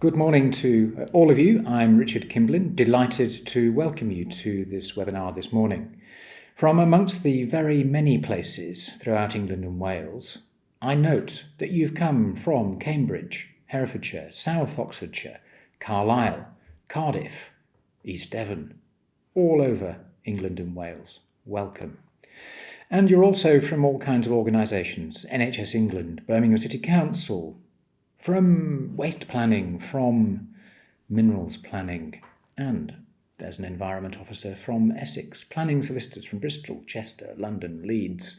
Good morning to all of you. I'm Richard Kimblin, delighted to welcome you to this webinar this morning. From amongst the very many places throughout England and Wales, I note that you've come from Cambridge, Herefordshire, South Oxfordshire, Carlisle, Cardiff, East Devon, all over England and Wales. Welcome. And you're also from all kinds of organisations, NHS England, Birmingham City Council, from waste planning, from minerals planning, and there's an environment officer from Essex, planning solicitors from Bristol, Chester, London, Leeds,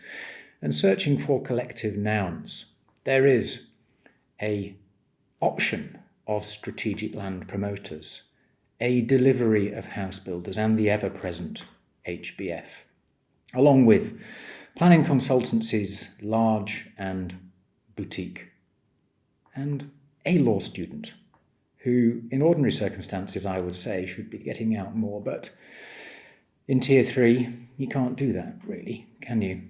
and searching for collective nouns. There is a option of strategic land promoters, a delivery of house builders, and the ever-present HBF, along with planning consultancies, large and boutique, and a law student who, in ordinary circumstances, I would say, should be getting out more, but in Tier 3, you can't do that, really, can you?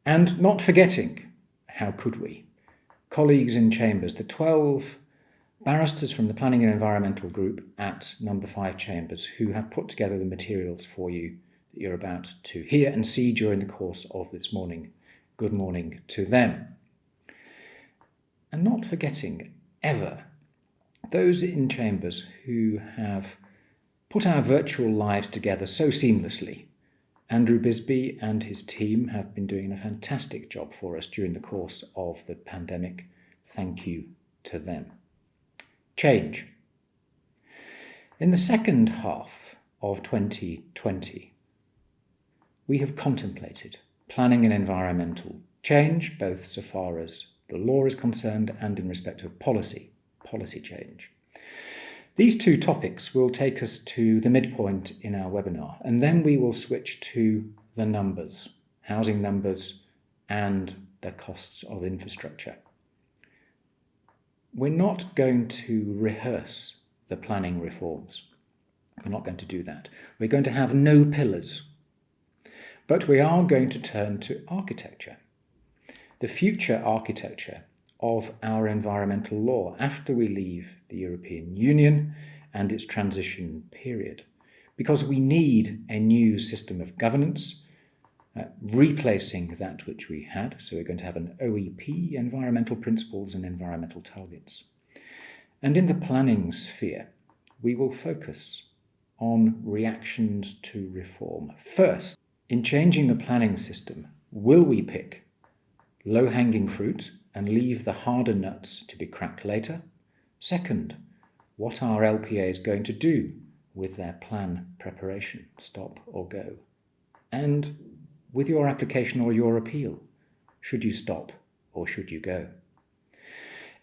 And not forgetting, how could we, colleagues in chambers, the 12 barristers from the Planning and Environmental Group at No5 Chambers who have put together the materials for you that you're about to hear and see during the course of this morning. Good morning to them. And not forgetting ever those in chambers who have put our virtual lives together so seamlessly. Andrew Bisbee and his team have been doing a fantastic job for us during the course of the pandemic. Thank you to them. Change. In the second half of 2020, we have contemplated planning and environmental change, both so far as the law is concerned and in respect of policy change. These two topics will take us to the midpoint in our webinar, and then we will switch to the numbers, housing numbers, and the costs of infrastructure. We're not going to rehearse the planning reforms. We're not going to do that. We're going to have no pillars, but we are going to turn to architecture. The future architecture of our environmental law after we leave the European Union and its transition period, because we need a new system of governance, replacing that which we had. So we're going to have an OEP, environmental principles and environmental targets. And in the planning sphere, we will focus on reactions to reform. First, in changing the planning system, will we pick low-hanging fruit and leave the harder nuts to be cracked later? Second, what are LPAs going to do with their plan preparation, stop or go? And with your application or your appeal, should you stop or should you go?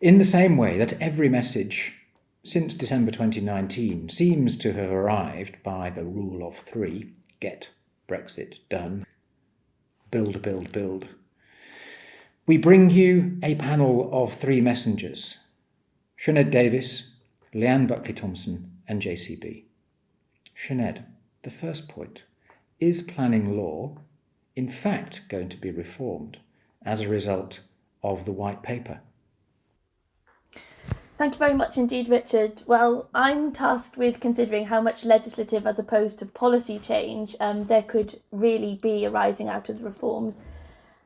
In the same way that every message since December 2019 seems to have arrived by the rule of three: get Brexit done, build, build, build. We bring you a panel of three messengers: Sinead Davis, Leanne Buckley-Thompson, and JCB. Sinead, the first point: is planning law in fact going to be reformed as a result of the white paper? Thank you very much indeed, Richard. Well, I'm tasked with considering how much legislative as opposed to policy change there could really be arising out of the reforms.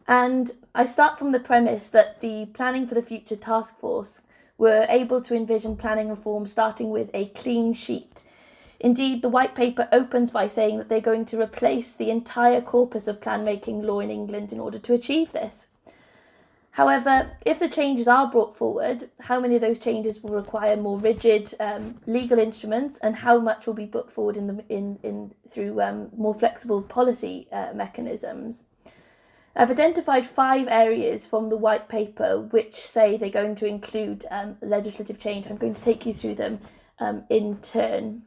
And I start from the premise that the Planning for the Future task force were able to envision planning reform starting with a clean sheet. Indeed, the white paper opens by saying that they're going to replace the entire corpus of plan-making law in England in order to achieve this. However, if the changes are brought forward, how many of those changes will require more rigid legal instruments, and how much will be put forward through more flexible policy mechanisms? I've identified 5 areas from the white paper which say they're going to include legislative change. I'm going to take you through them in turn.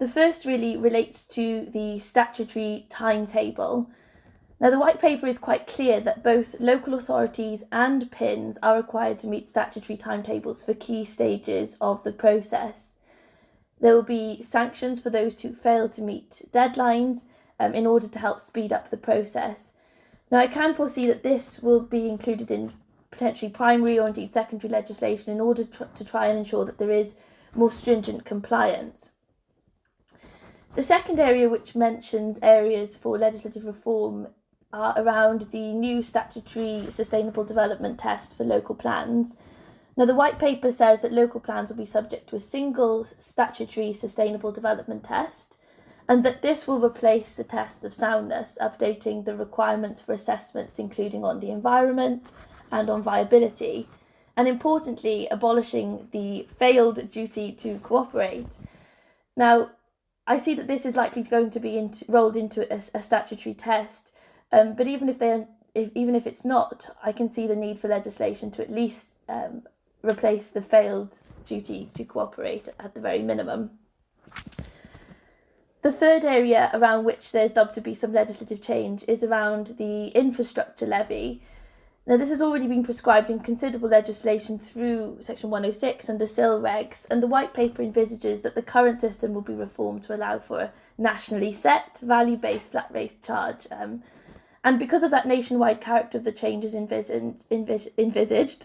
The first really relates to the statutory timetable. Now, the white paper is quite clear that both local authorities and PINs are required to meet statutory timetables for key stages of the process. There will be sanctions for those who fail to meet deadlines in order to help speed up the process. Now, I can foresee that this will be included in potentially primary or indeed secondary legislation in order to try and ensure that there is more stringent compliance. The second area which mentions areas for legislative reform are around the new statutory sustainable development test for local plans. Now, the white paper says that local plans will be subject to a single statutory sustainable development test, and that this will replace the test of soundness, updating the requirements for assessments including on the environment and on viability, and importantly, abolishing the failed duty to cooperate. Now, I see that this is likely going to be rolled into a statutory test, but even if it's not, I can see the need for legislation to at least replace the failed duty to cooperate at the very minimum. The third area around which there's dubbed to be some legislative change is around the Infrastructure Levy. Now, this has already been prescribed in considerable legislation through Section 106 and the SIL regs, and the white paper envisages that the current system will be reformed to allow for a nationally set, value-based flat rate charge. And because of that nationwide character of the changes envisaged,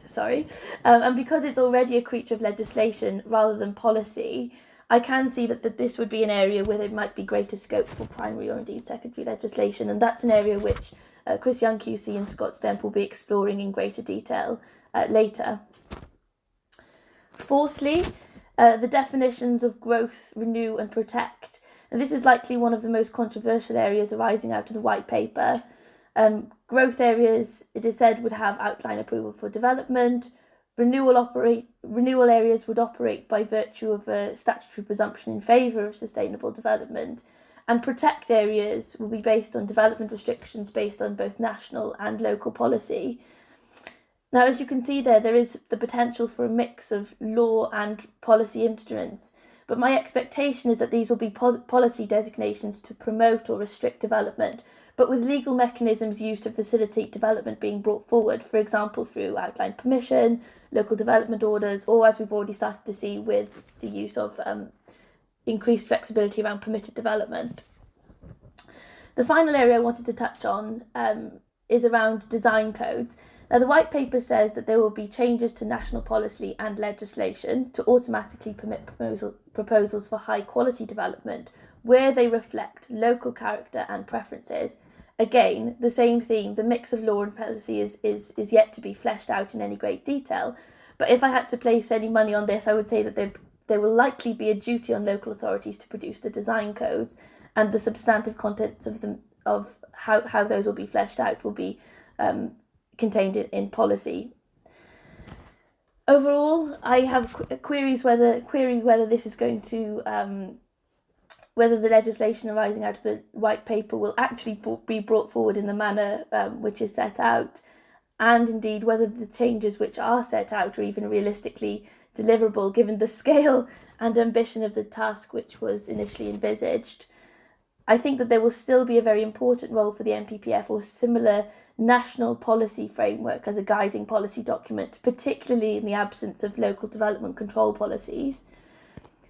and because it's already a creature of legislation rather than policy, I can see that this would be an area where there might be greater scope for primary or indeed secondary legislation, and that's an area which Chris Young QC and Scott Stemp will be exploring in greater detail later. Fourthly, the definitions of growth, renew and protect. And this is likely one of the most controversial areas arising out of the white paper. Growth areas, it is said, would have outline approval for development. Renewal areas would operate by virtue of a statutory presumption in favour of sustainable development, and protect areas will be based on development restrictions based on both national and local policy. Now, as you can see there is the potential for a mix of law and policy instruments, but my expectation is that these will be policy designations to promote or restrict development, but with legal mechanisms used to facilitate development being brought forward, for example, through outline permission, local development orders, or as we've already started to see with the use of increased flexibility around permitted development. The final area I wanted to touch on is around design codes. Now, the white paper says that there will be changes to national policy and legislation to automatically permit proposals for high quality development where they reflect local character and preferences. Again, the same theme, the mix of law and policy is yet to be fleshed out in any great detail. But if I had to place any money on this, I would say that there will likely be a duty on local authorities to produce the design codes, and the substantive contents of them, of how those will be fleshed out, will be contained in policy. Overall, I have query whether this is going to whether the legislation arising out of the white paper will actually be brought forward in the manner which is set out, and indeed whether the changes which are set out are even realistically deliverable given the scale and ambition of the task which was initially envisaged. I think that there will still be a very important role for the NPPF or similar national policy framework as a guiding policy document, particularly in the absence of local development control policies.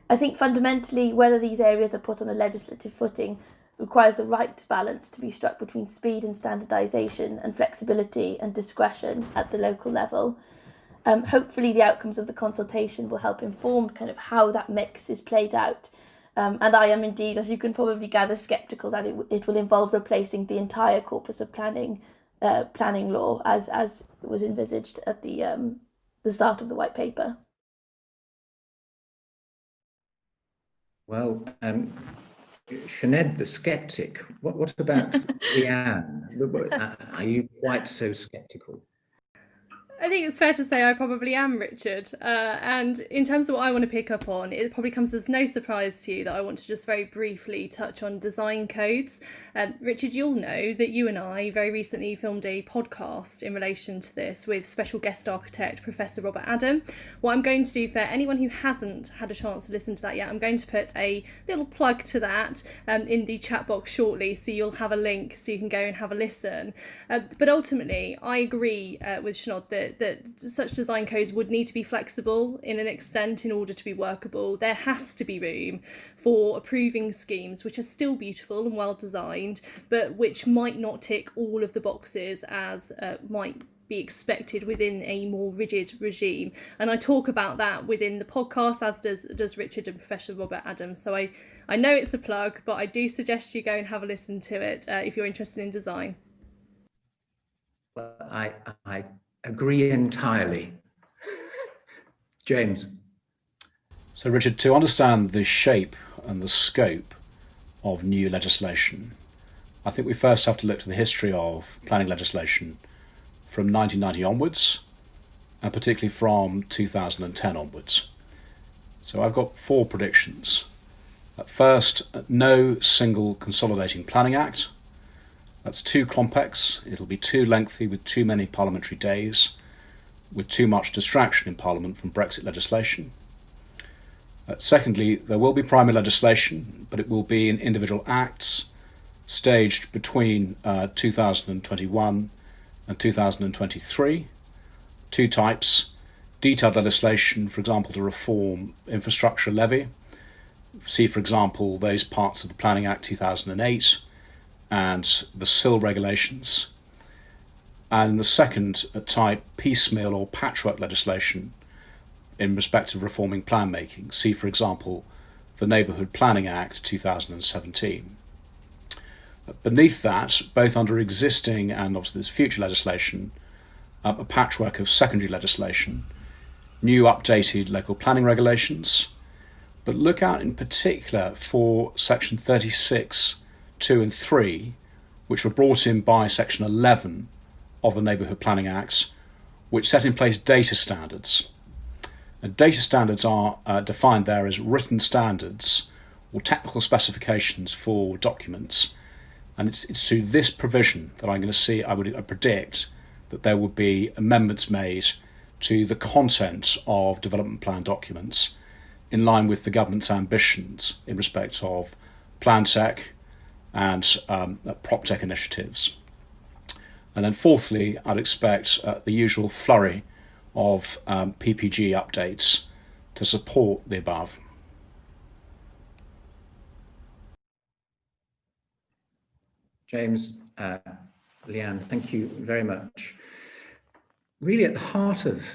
I think fundamentally whether these areas are put on a legislative footing requires the right balance to be struck between speed and standardisation and flexibility and discretion at the local level. Hopefully the outcomes of the consultation will help inform kind of how that mix is played out. And I am indeed, as you can probably gather, sceptical that it will involve replacing the entire corpus of planning law as was envisaged at the start of the white paper. Well, Sinead the sceptic, what about Leanne? Are you quite so sceptical? I think it's fair to say I probably am, Richard. And in terms of what I want to pick up on, it probably comes as no surprise to you that I want to just very briefly touch on design codes. Richard, you'll know that you and I very recently filmed a podcast in relation to this with special guest architect Professor Robert Adam. What I'm going to do for anyone who hasn't had a chance to listen to that yet, I'm going to put a little plug to that in the chat box shortly, so you'll have a link so you can go and have a listen. But ultimately, I agree with Sinead that such design codes would need to be flexible in an extent in order to be workable. There has to be room for approving schemes which are still beautiful and well designed, but which might not tick all of the boxes as might be expected within a more rigid regime. And I talk about that within the podcast, as does Richard and Professor Robert Adams. So I know it's a plug, but I do suggest you go and have a listen to it if you're interested in design. Well, I agree entirely. James. So, Richard, to understand the shape and the scope of new legislation, I think we first have to look to the history of planning legislation from 1990 onwards, and particularly from 2010 onwards. So I've got 4 predictions. First, no single consolidating planning act. That's too complex. It'll be too lengthy with too many parliamentary days, with too much distraction in Parliament from Brexit legislation. Secondly, there will be primary legislation, but it will be in individual acts staged between 2021 and 2023. 2 types: detailed legislation, for example, to reform Infrastructure Levy. See, for example, those parts of the Planning Act 2008 and the SIL regulations. And the second type, piecemeal or patchwork legislation in respect of reforming plan making. See, for example, the Neighbourhood Planning Act 2017. Beneath that, both under existing and obviously this future legislation, a patchwork of secondary legislation, new updated local planning regulations, but look out in particular for Section 36, 2 and 3, which were brought in by Section 11 of the Neighbourhood Planning Acts, which set in place data standards. And data standards are defined there as written standards or technical specifications for documents. And it's through this provision that I'm going to see, I predict, that there would be amendments made to the content of development plan documents in line with the government's ambitions in respect of plan tech and prop tech initiatives. And then fourthly, I'd expect the usual flurry of PPG updates to support the above. James, Leanne, thank you very much. Really at the heart of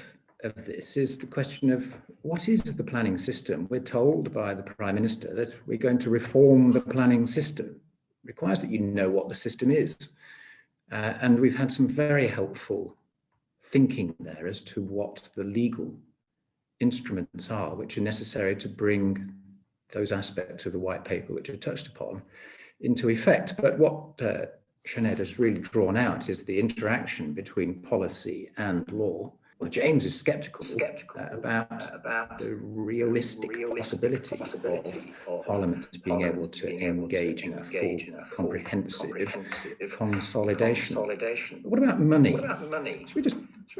this is the question of what is the planning system? We're told by the Prime Minister that we're going to reform the planning system. It requires that you know what the system is. And we've had some very helpful thinking there as to what the legal instruments are which are necessary to bring those aspects of the white paper which are touched upon into effect. But what Sinead has really drawn out is the interaction between policy and law. Well, James is sceptical about the realistic possibility of Parliament being able to engage in a full, comprehensive consolidation. But what about money? Should we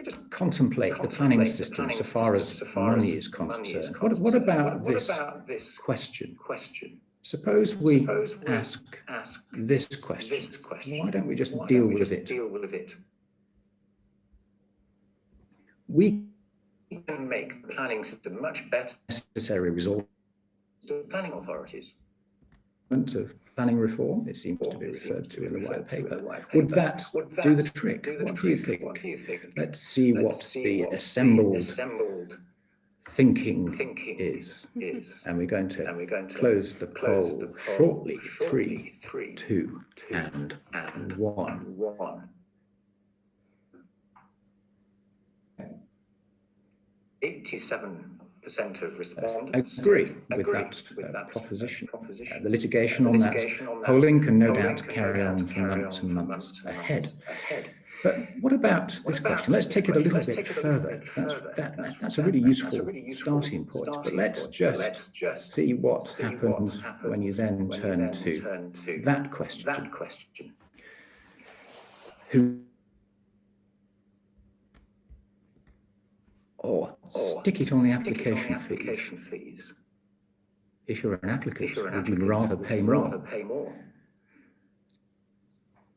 just contemplate the planning system so far as money is concerned? What about this question? Suppose we ask this question. Why don't we just deal with it? We can make the planning system much better. Necessary resources to planning authorities. Of planning reform, it seems to be referred to in the white paper. Would that do the trick? What do you think? Let's see what the assembled thinking is. And we're going to close the poll shortly. 3, 2, and 1. 87% of respondents agree with that proposition. The litigation on that polling can no doubt carry on for months and months ahead. But what about this question? Let's take it a little bit further. That's a really useful starting point. But let's just see what happens when you then turn to that question. Who or stick it on the application fees. If you're an applicant, would you rather pay more?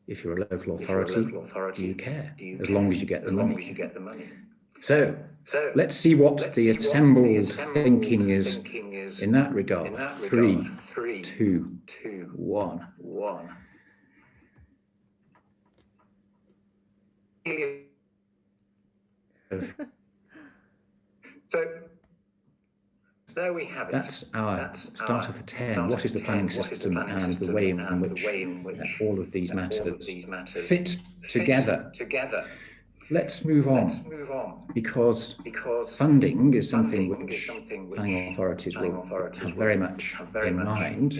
If you're a local authority, do you care? As long as you get the money. So let's see what the assembled thinking is in that regard. 3, 2, 1. So there we have it. That's our starter for 10. What is the planning system and the way in which all of these matters fit together? Let's move on, because funding is something which planning authorities will have very much in mind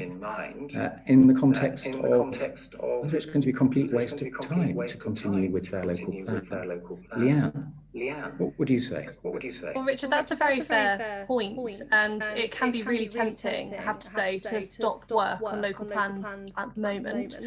in the context of whether it's going to be a complete waste of time to continue with their local plan. Leanne, what would you say? Well, Richard, that's a very fair point, and it can be really tempting, I have to say, to stop work on local plans at the moment.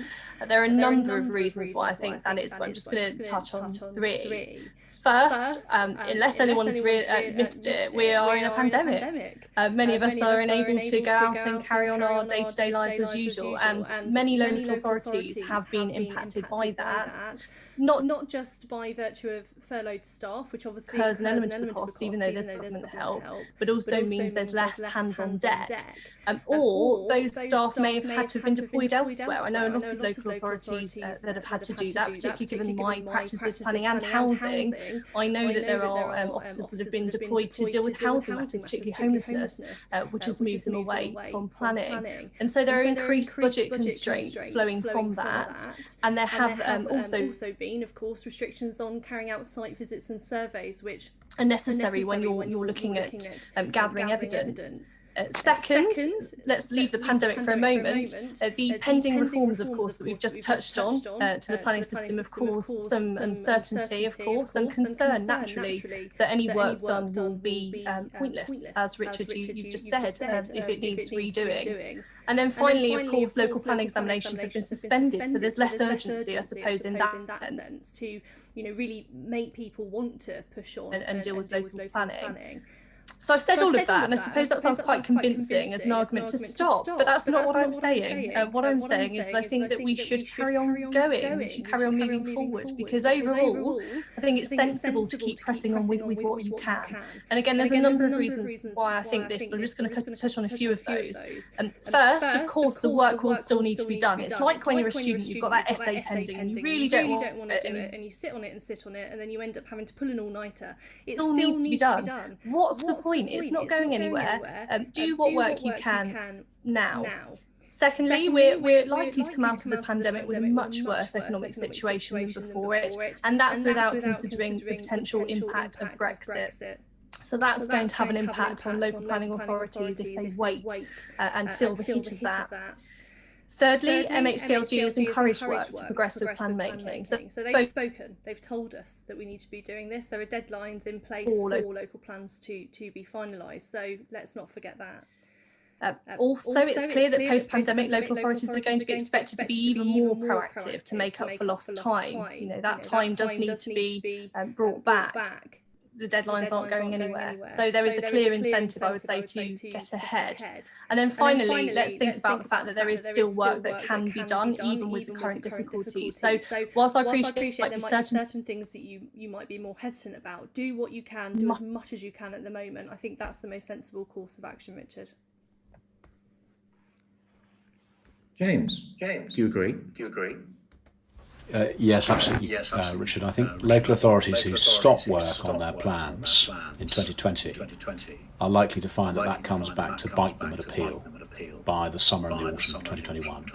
There are a number of reasons why I think that is, but I'm just going to touch on three. First, unless anyone's missed it, we are in a pandemic. Many of us are unable to go out and carry on our day-to-day lives as usual, and many local authorities have been impacted by that. Not just by virtue of furloughed staff, which obviously incurs an element of the cost, even though there's government help, but also means there's less hands on deck. Or those staff may have had to have been deployed elsewhere. I know a lot of local authorities that have had to do that, particularly given my practice is planning and housing. I know that there are officers that have been deployed to deal with housing matters, particularly homelessness, which has moved them away from planning. And so there are increased budget constraints flowing from that. And there have also been, of course, restrictions on carrying out site visits and surveys, which are necessary when you're looking at gathering evidence. Second, let's leave the pandemic for a moment. The pending reforms, of course, that we've just touched on to the planning system, of course, some uncertainty, of course, and concern, naturally, that any work done will be pointless, as Richard, you just said, if it needs redoing. And then finally, of course, local planning examinations have been suspended, so there's less urgency, I suppose, in that sense, to really make people want to push on and deal with local planning. So I've said all of that, and I suppose that sounds quite convincing as an argument to stop, but that's not what I'm saying. What I'm saying is that I think that we should carry on going, we should carry on moving forward, because overall, I think it's sensible to keep pressing on with what you can. And again, there's a number of reasons why I think this, but I'm just going to touch on a few of those. First, of course, the work will still need to be done. It's like when you're a student, you've got that essay pending, and you really don't want to do it, and you sit on it, and then you end up having to pull an all-nighter. It still needs to be done. What's the point? It's not going anywhere. Do what work you can now. Secondly, we're likely to come out of the pandemic with a much worse economic situation than before it, and that's without considering the potential impact of Brexit. So that's going to have an impact on local planning authorities if they wait and feel the heat of that. Thirdly, MHCLG has encouraged work to progress with plan making. So they've spoken, they've told us that we need to be doing this. There are deadlines in place for local plans to be finalised, so let's not forget that. Also, it's clear that post-pandemic local authorities are going to be expected to be even more proactive to make up for lost time. That time does need to be brought back. The deadlines aren't going anywhere. So there is a clear incentive, I would say, to get ahead. And then finally, let's think about the fact that there is still work that can be done, even with the current difficulties. So whilst I appreciate there might be certain things that you might be more hesitant about, do what you can, do as much as you can at the moment. I think that's the most sensible course of action, Richard. James, do you agree? Yes, absolutely, Richard. I think local authorities who stop work on their plans in 2020 are likely to find that comes back to bite them at appeal by the summer and the autumn of 2021.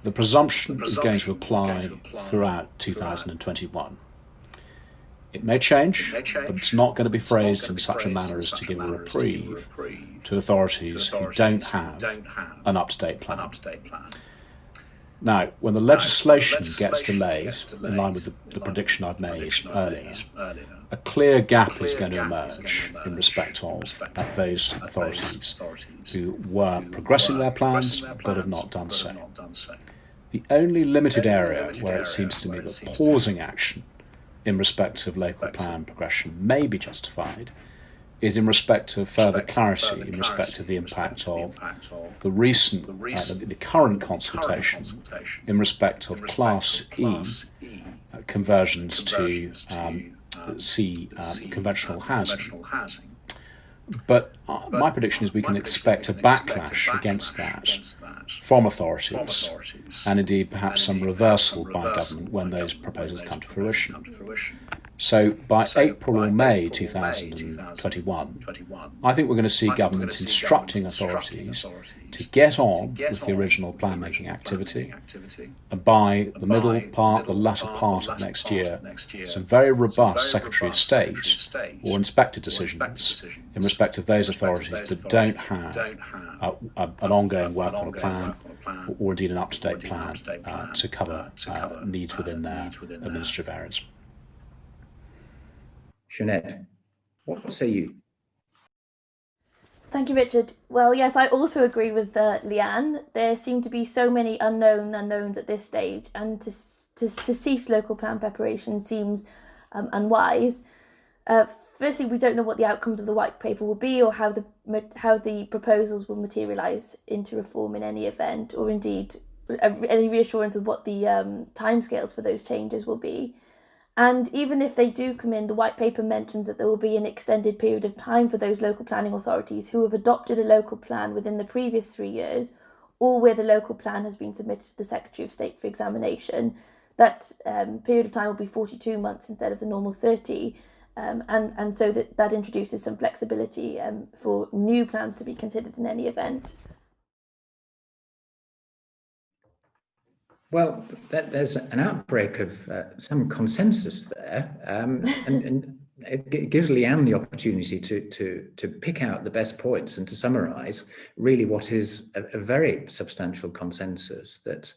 The presumption is going to apply throughout 2021. It may change, but it's not going to be phrased in such a manner as to give a reprieve to authorities who don't have an up-to-date plan. Now, when the legislation gets delayed, in line with the prediction I've made earlier, a clear gap is going to emerge in respect of those authorities who were progressing their plans but have not done so. The only limited area where it seems to me that pausing action in respect of local plan progression may be justified is in respect of further clarity in respect of the impact of the recent, the current consultation in respect of Class E conversions to C conventional housing. But my prediction is we can expect a backlash against that from authorities, and indeed perhaps some reversal by government when those proposals come to fruition. So by April or May 2021, I think we're going to see government instructing authorities to get on with the original plan-making activity, and by the latter part of next year, some very robust Secretary of State or inspector decisions in respect of those authorities that don't have an ongoing work on a plan or indeed an up-to-date plan to cover needs within their administrative areas. Sinead, what say you? Thank you, Richard. Well, yes, I also agree with Leanne. There seem to be so many unknowns at this stage, and to cease local plan preparation seems unwise. Firstly, we don't know what the outcomes of the white paper will be, or how the proposals will materialise into reform in any event, or indeed any reassurance of what the timescales for those changes will be. And even if they do come in, the white paper mentions that there will be an extended period of time for those local planning authorities who have adopted a local plan within the previous 3 years, or where the local plan has been submitted to the Secretary of State for examination. That period of time will be 42 months instead of the normal 30, and so that introduces some flexibility for new plans to be considered in any event. Well, there's an outbreak of some consensus there, and it gives Leanne the opportunity to pick out the best points and to summarise really what is a very substantial consensus, that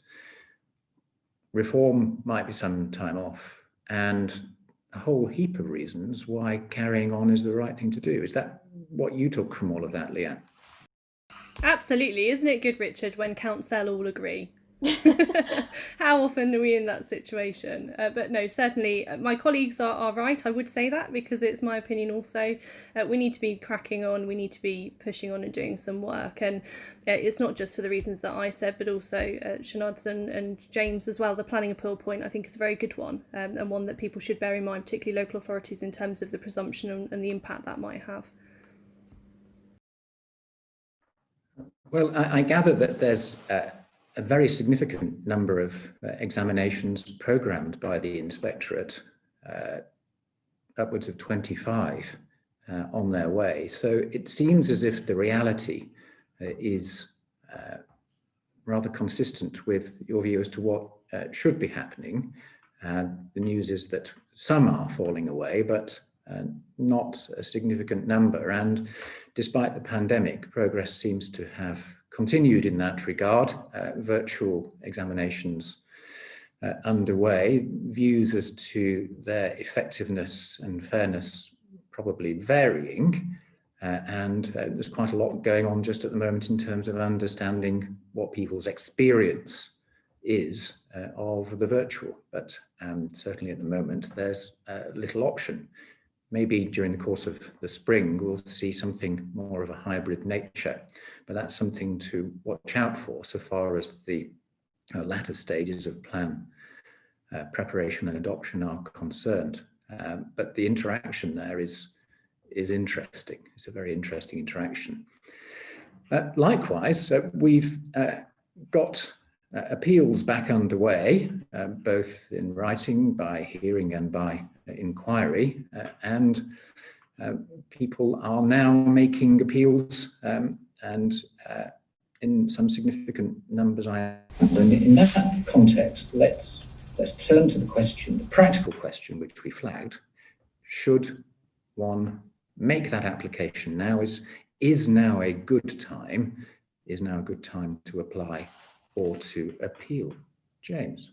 reform might be some time off, and a whole heap of reasons why carrying on is the right thing to do. Is that what you took from all of that, Leanne? Absolutely. Isn't it good, Richard, when council all agree? How often are we in that situation? But no, certainly my colleagues are right. I would say that, because it's my opinion also. We need to be cracking on, we need to be pushing on and doing some work, and it's not just for the reasons that I said, but also Sinead's and James as well. The planning appeal point, I think, is a very good one, and one that people should bear in mind, particularly local authorities, in terms of the presumption and the impact that might have. Well, I gather that there's a very significant number of examinations programmed by the Inspectorate, upwards of 25 on their way. So it seems as if the reality is rather consistent with your view as to what should be happening. The news is that some are falling away, but not a significant number. And despite the pandemic, progress seems to have continued in that regard. Virtual examinations underway, views as to their effectiveness and fairness probably varying, and there's quite a lot going on just at the moment in terms of understanding what people's experience is of the virtual, but certainly at the moment there's little option. Maybe during the course of the spring, we'll see something more of a hybrid nature, but that's something to watch out for so far as the latter stages of plan preparation and adoption are concerned. But the interaction there is interesting. It's a very interesting interaction. Likewise, we've got appeals back underway, both in writing, by hearing and by inquiry, and people are now making appeals and in some significant numbers. And in that context, let's turn to the question, the practical question which we flagged. Should one make that application now? Is now a good time? Is now a good time to apply or to appeal? James.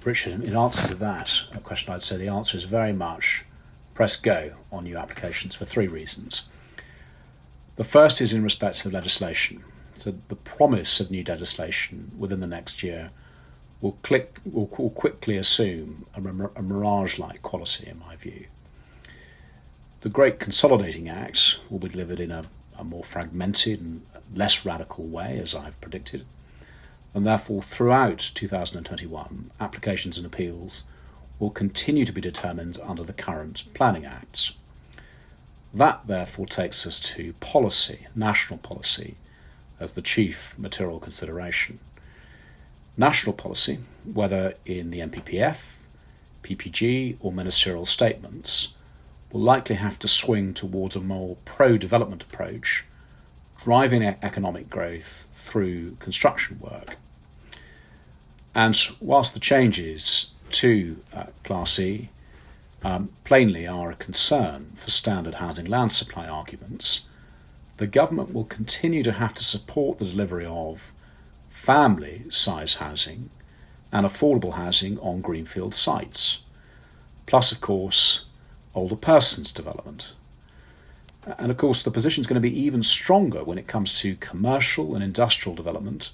Richard, in answer to that question, I'd say the answer is very much press go on new applications for three reasons. The first is in respect to the legislation. So the promise of new legislation within the next year will quickly assume a mirage-like quality, in my view. The Great Consolidating Act will be delivered in a more fragmented and less radical way, as I've predicted, and therefore throughout 2021, applications and appeals will continue to be determined under the current planning acts. That therefore takes us to policy, national policy, as the chief material consideration. National policy, whether in the NPPF, PPG or ministerial statements will likely have to swing towards a more pro-development approach, driving economic growth through construction work. And whilst the changes to Class E plainly are a concern for standard housing land supply arguments, the government will continue to have to support the delivery of family size housing and affordable housing on greenfield sites, plus of course older persons development. And of course the position is going to be even stronger when it comes to commercial and industrial development,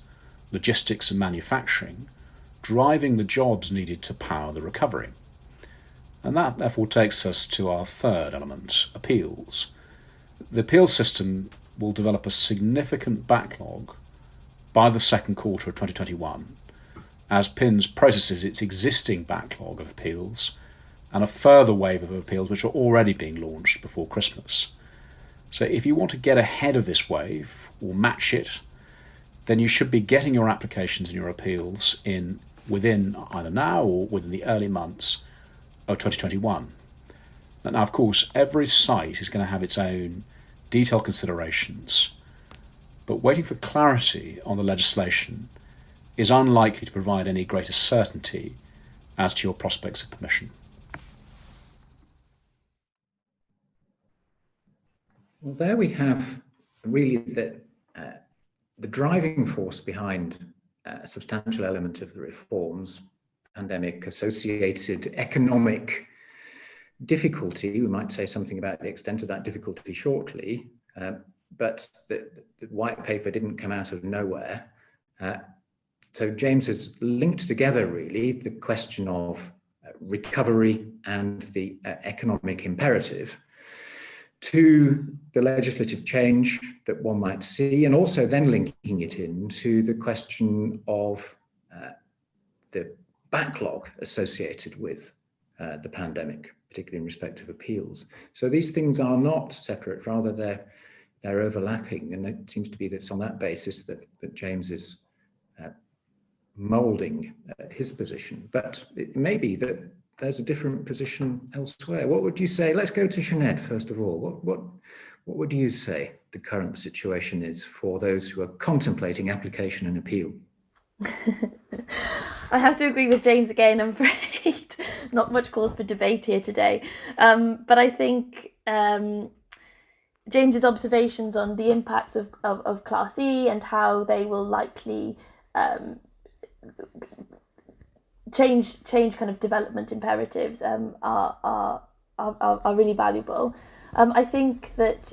logistics and manufacturing, driving the jobs needed to power the recovery. And that therefore takes us to our third element, appeals. The appeals system will develop a significant backlog by the second quarter of 2021 as PINS processes its existing backlog of appeals and a further wave of appeals which are already being launched before Christmas. So if you want to get ahead of this wave or match it, then you should be getting your applications and your appeals in within either now or within the early months of 2021. Now, of course, every site is going to have its own detailed considerations, but waiting for clarity on the legislation is unlikely to provide any greater certainty as to your prospects of permission. Well, there we have really the driving force behind a substantial element of the reforms, pandemic-associated economic difficulty. We might say something about the extent of that difficulty shortly, but the white paper didn't come out of nowhere. So James has linked together really the question of recovery and the economic imperative to the legislative change that one might see, and also then linking it into the question of the backlog associated with the pandemic, particularly in respect of appeals. So these things are not separate, rather they're overlapping, and it seems to be that it's on that basis that James is moulding his position. But it may be that there's a different position elsewhere. What would you say? Let's go to Sinead first of all. What would you say the current situation is for those who are contemplating application and appeal? I have to agree with James again, I'm afraid. Not much cause for debate here today. But I think James's observations on the impacts of Class E and how they will likely change kind of development imperatives are really valuable. I think that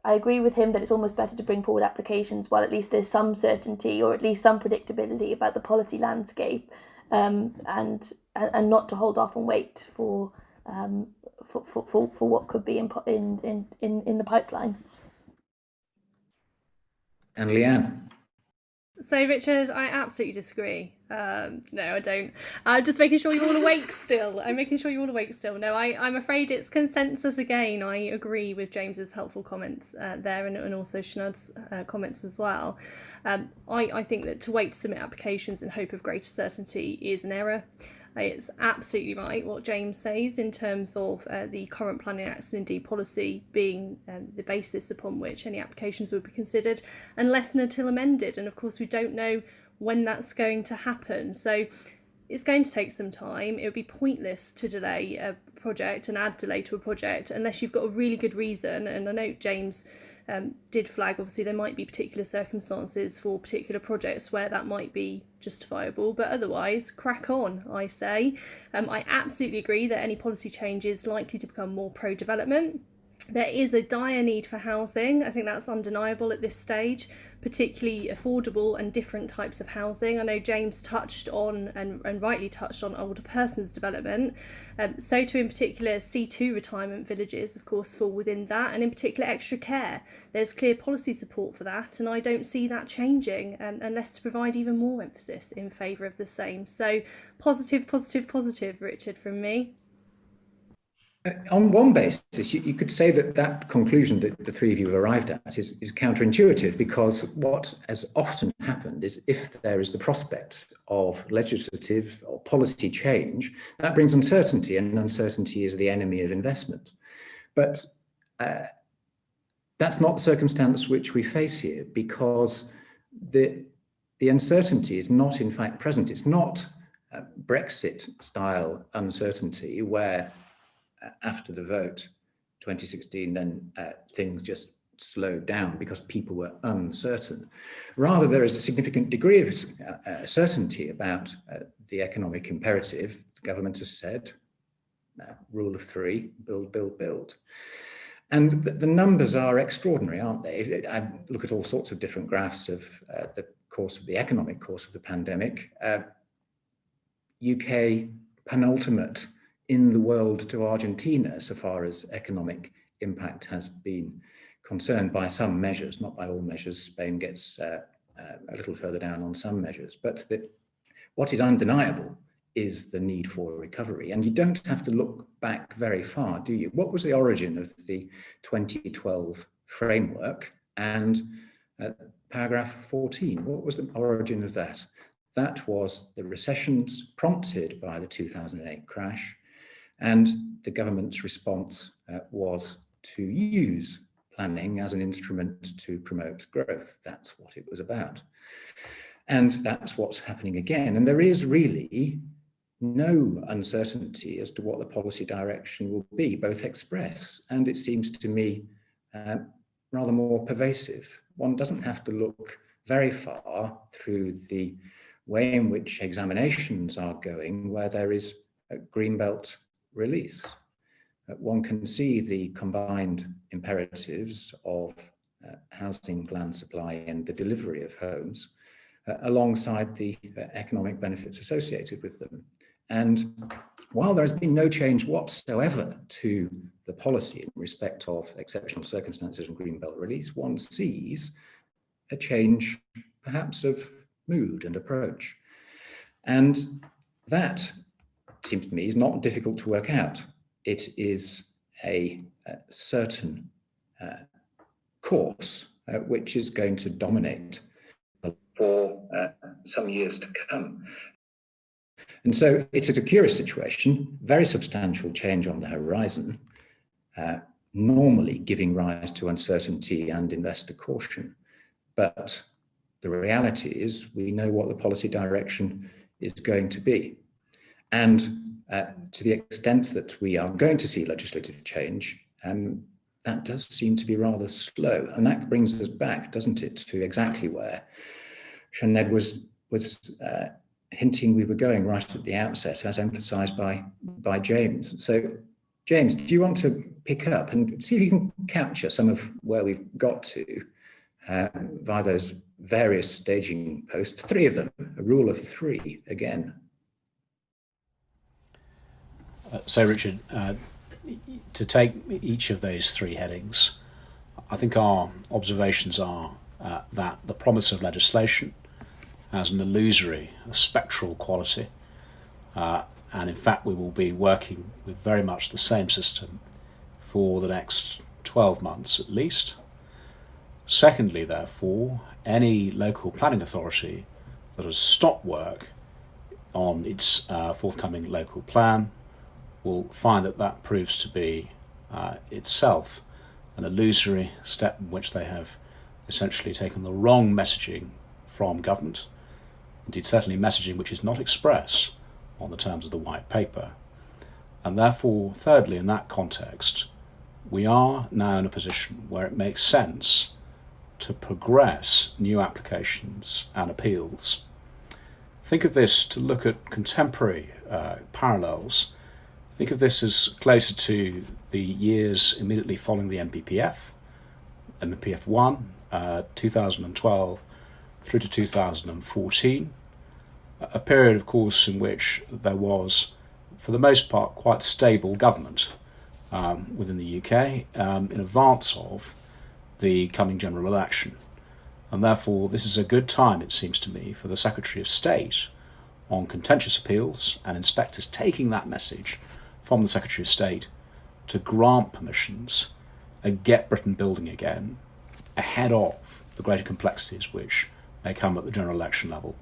I agree with him that it's almost better to bring forward applications while at least there's some certainty or at least some predictability about the policy landscape, and not to hold off and wait for what could be in the pipeline. And Leanne? So, Richard, I absolutely disagree. No, I don't. Just making sure you're all awake still. I'm making sure you're all awake still. No, I'm afraid it's consensus again. I agree with James's helpful comments there and also Sinead's comments as well. I think that to wait to submit applications in hope of greater certainty is an error. It's absolutely right what James says in terms of the current planning acts and indeed policy being the basis upon which any applications would be considered unless and until amended. And of course, we don't know when that's going to happen. So it's going to take some time. It would be pointless to delay a project and add delay to a project unless you've got a really good reason. And I know James did flag, obviously, there might be particular circumstances for particular projects where that might be justifiable, but otherwise, crack on, I say. I absolutely agree that any policy change is likely to become more pro-development. There is a dire need for housing. I think that's undeniable at this stage, particularly affordable and different types of housing. I know James touched on, and rightly touched on, older persons development. So too in particular C2 retirement villages, of course, fall within that, and in particular extra care. There's clear policy support for that, and I don't see that changing unless to provide even more emphasis in favour of the same. So positive, Richard, from me. On one basis, you could say that conclusion that the three of you have arrived at is counterintuitive, because what has often happened is, if there is the prospect of legislative or policy change, that brings uncertainty, and uncertainty is the enemy of investment. But that's not the circumstance which we face here, because the uncertainty is not in fact present. It's not Brexit-style uncertainty where after the vote 2016 then things just slowed down because people were uncertain. Rather, there is a significant degree of certainty about the economic imperative. The government has said, rule of three, build, build, build. And the numbers are extraordinary, aren't they? I look at all sorts of different graphs of the economic course of the pandemic. UK penultimate in the world to Argentina, so far as economic impact has been concerned, by some measures, not by all measures. Spain gets a little further down on some measures. But what is undeniable is the need for recovery. And you don't have to look back very far, do you? What was the origin of the 2012 framework? And paragraph 14, what was the origin of that? That was the recessions prompted by the 2008 crash, and the government's response was to use planning as an instrument to promote growth. That's what it was about. And that's what's happening again. And there is really no uncertainty as to what the policy direction will be, both express and, it seems to me, rather more pervasive. One doesn't have to look very far through the way in which examinations are going, where there is a greenbelt release. One can see the combined imperatives of housing, land supply, and the delivery of homes alongside the economic benefits associated with them. And while there has been no change whatsoever to the policy in respect of exceptional circumstances and greenbelt release, one sees a change perhaps of mood and approach. And that, seems to me, is not difficult to work out. It is a certain course which is going to dominate for some years to come. And so it's a curious situation, very substantial change on the horizon, normally giving rise to uncertainty and investor caution. But the reality is we know what the policy direction is going to be. And to the extent that we are going to see legislative change, that does seem to be rather slow. And that brings us back, doesn't it, to exactly where Sinead was hinting we were going right at the outset, as emphasised by James. So, James, do you want to pick up and see if you can capture some of where we've got to via those various staging posts, three of them, a rule of three again? So, Richard, to take each of those three headings, I think our observations are that the promise of legislation has an illusory, a spectral quality, and in fact we will be working with very much the same system for the next 12 months at least. Secondly, therefore, any local planning authority that has stopped work on its forthcoming local plan will find that proves to be itself an illusory step in which they have essentially taken the wrong messaging from government, indeed certainly messaging which is not express on the terms of the white paper. And therefore, thirdly, in that context, we are now in a position where it makes sense to progress new applications and appeals. Think of this, to look at contemporary parallels, think of this as closer to the years immediately following the MPPF 1, 2012 through to 2014, a period, of course, in which there was, for the most part, quite stable government within the UK in advance of the coming general election. And therefore, this is a good time, it seems to me, for the Secretary of State on contentious appeals and inspectors taking that message from the Secretary of State to grant permissions and get Britain building again ahead of the greater complexities which may come at the general election level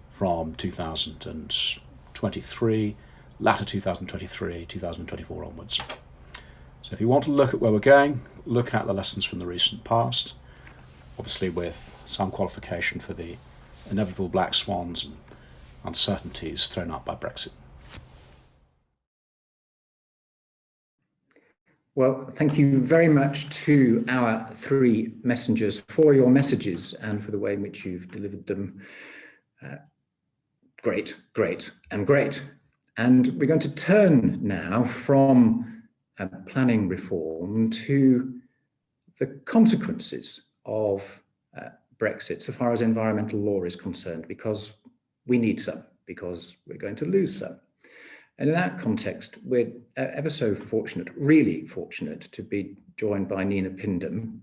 from 2023, latter 2023, 2024 onwards. So if you want to look at where we're going, look at the lessons from the recent past, obviously with some qualification for the inevitable black swans and uncertainties thrown up by Brexit. Well, thank you very much to our three messengers for your messages and for the way in which you've delivered them. Great, great, and great. And we're going to turn now from planning reform to the consequences of Brexit so far as environmental law is concerned, because we need some, because we're going to lose some. And in that context, we're ever so fortunate, really fortunate, to be joined by Nina Pindham,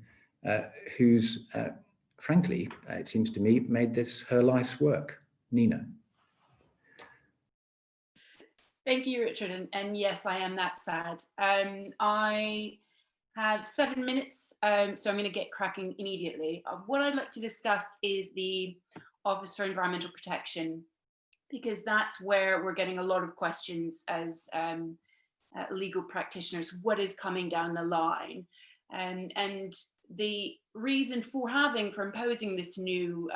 who's, frankly, it seems to me, made this her life's work. Nina. Thank you, Richard. And yes, I am that sad. I have 7 minutes, so I'm going to get cracking immediately. What I'd like to discuss is the Office for Environmental Protection, because that's where we're getting a lot of questions as legal practitioners. What is coming down the line? And the reason for imposing this new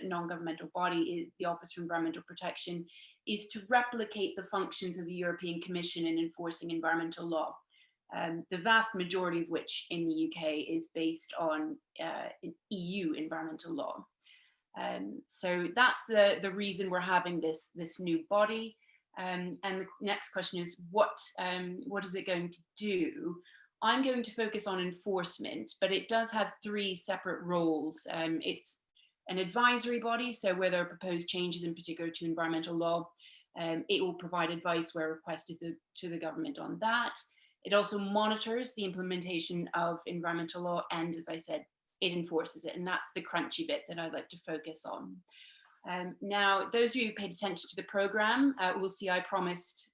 non-governmental body, is the Office for Environmental Protection, is to replicate the functions of the European Commission in enforcing environmental law. The vast majority of which in the UK is based on EU environmental law. So that's the reason we're having this new body. And the next question is, what is it going to do? I'm going to focus on enforcement, but it does have three separate roles. It's an advisory body, so where there are proposed changes in particular to environmental law, it will provide advice where requested to the government on that. It also monitors the implementation of environmental law, and as I said, it enforces it, and that's the crunchy bit that I'd like to focus on. Now, those of you who paid attention to the programme will see I promised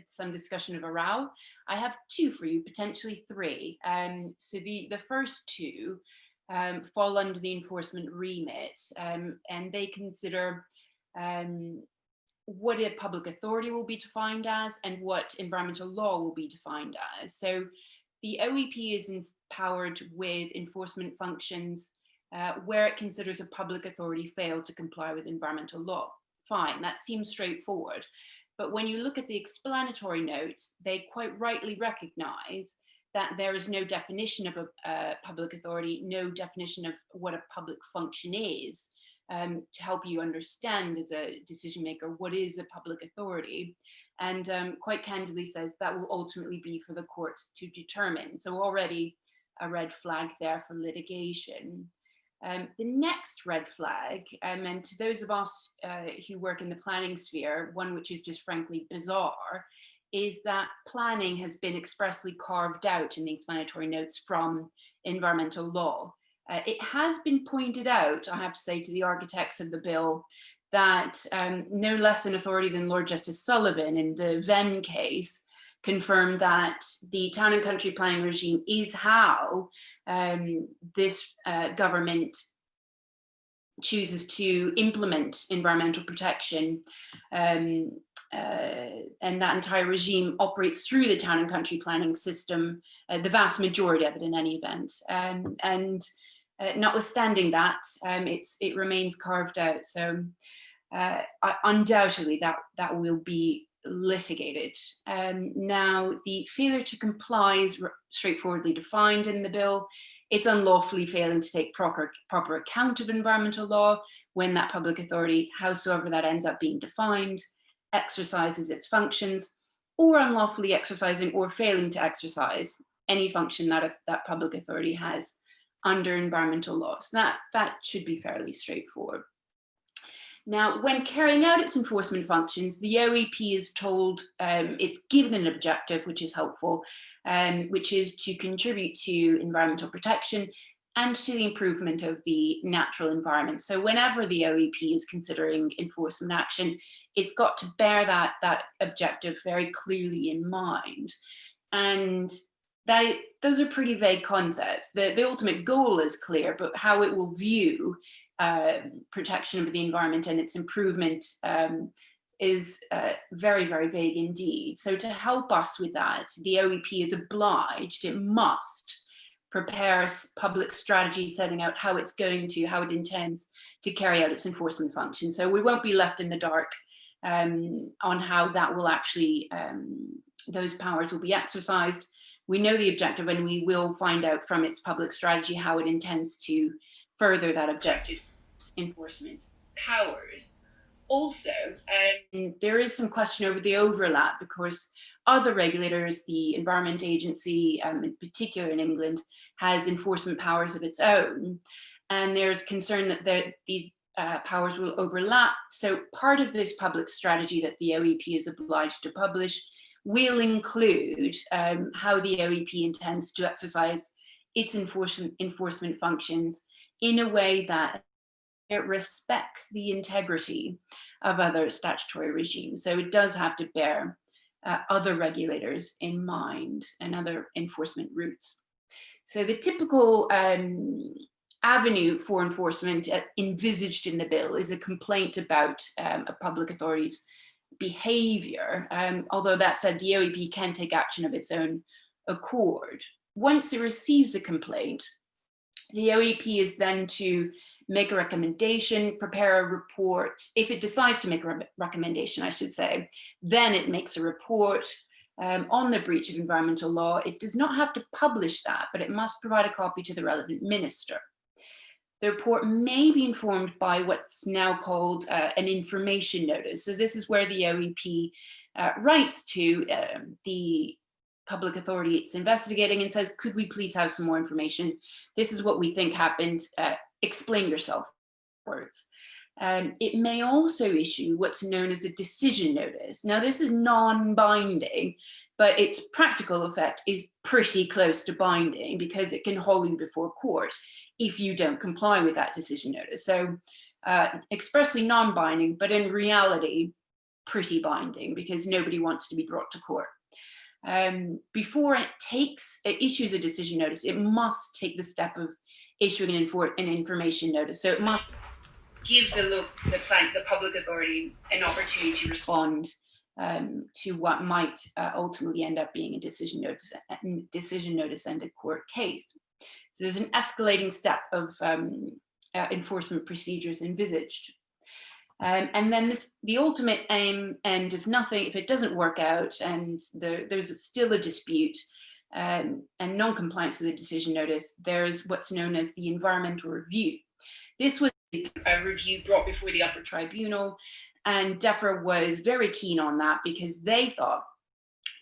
some discussion of a row. I have two for you, potentially three. So the first two fall under the enforcement remit, and they consider what a public authority will be defined as and what environmental law will be defined as. So the OEP is empowered with enforcement functions where it considers a public authority failed to comply with environmental law. Fine, that seems straightforward. But when you look at the explanatory notes, they quite rightly recognize that there is no definition of a public authority, no definition of what a public function is, to help you understand as a decision maker what is a public authority, and quite candidly says that will ultimately be for the courts to determine. So already a red flag there for litigation. The next red flag, and to those of us who work in the planning sphere, one which is just frankly bizarre, is that planning has been expressly carved out in the explanatory notes from environmental law. It has been pointed out, I have to say, to the architects of the bill, that no less an authority than Lord Justice Sullivan in the Venn case confirmed that the town and country planning regime is how this government chooses to implement environmental protection, and that entire regime operates through the town and country planning system, the vast majority of it in any event. And notwithstanding that, it remains carved out. So undoubtedly that will be litigated. Now, the failure to comply is straightforwardly defined in the bill. It's unlawfully failing to take proper account of environmental law when that public authority, howsoever that ends up being defined, exercises its functions, or unlawfully exercising or failing to exercise any function that that public authority has under environmental law. So that should be fairly straightforward. Now, when carrying out its enforcement functions, the OEP is told, it's given an objective, which is helpful, which is to contribute to environmental protection and to the improvement of the natural environment. So whenever the OEP is considering enforcement action, it's got to bear that objective very clearly in mind. And those are pretty vague concepts. The ultimate goal is clear, but how it will view protection of the environment and its improvement is very, very vague indeed. So to help us with that, the OEP is obliged, it must prepare a public strategy setting out how it intends to carry out its enforcement function. So we won't be left in the dark on how that will actually, those powers will be exercised. We know the objective, and we will find out from its public strategy how it intends to further that objective enforcement powers. Also, there is some question over the overlap, because other regulators, the Environment Agency, in particular in England, has enforcement powers of its own. And there's concern that these powers will overlap. So part of this public strategy that the OEP is obliged to publish will include how the OEP intends to exercise its enforcement functions in a way that it respects the integrity of other statutory regimes. So it does have to bear other regulators in mind and other enforcement routes. So the typical avenue for enforcement envisaged in the bill is a complaint about a public authority's behavior. Although that said, the OEP can take action of its own accord. Once it receives a complaint, the OEP is then to make a recommendation, prepare a report. If it decides to make a recommendation, I should say, then it makes a report on the breach of environmental law. It does not have to publish that, but it must provide a copy to the relevant minister. The report may be informed by what's now called an information notice. So this is where the OEP writes to the public authority it's investigating and says, could we please have some more information? This is what we think happened. Explain yourself. Words. It may also issue what's known as a decision notice. Now, this is non-binding, but its practical effect is pretty close to binding, because it can hold you before court if you don't comply with that decision notice. So expressly non-binding, but in reality, pretty binding, because nobody wants to be brought to court. Before it issues a decision notice, it must take the step of issuing an information notice. So it must give the public authority an opportunity to respond to what might ultimately end up being a decision notice and a court case. So there's an escalating step of enforcement procedures envisaged. And then the ultimate end of nothing, if it doesn't work out and there's still a dispute and non-compliance with the decision notice, there's what's known as the environmental review. This was a review brought before the upper tribunal, and DEFRA was very keen on that, because they thought,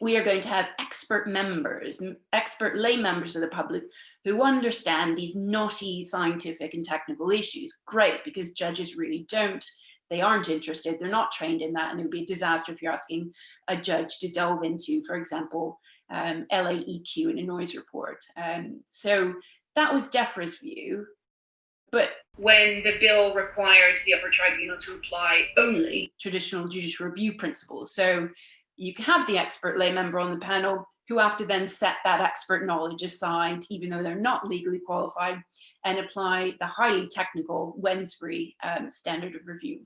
we are going to have expert lay members of the public who understand these knotty scientific and technical issues. Great, because judges really don't. They aren't interested, they're not trained in that, and it would be a disaster if you're asking a judge to delve into, for example, LAEQ in a noise report. So that was DEFRA's view. But when the bill required the upper tribunal to apply only traditional judicial review principles, so you can have the expert lay member on the panel who have to then set that expert knowledge aside, even though they're not legally qualified, and apply the highly technical Wensbury standard of review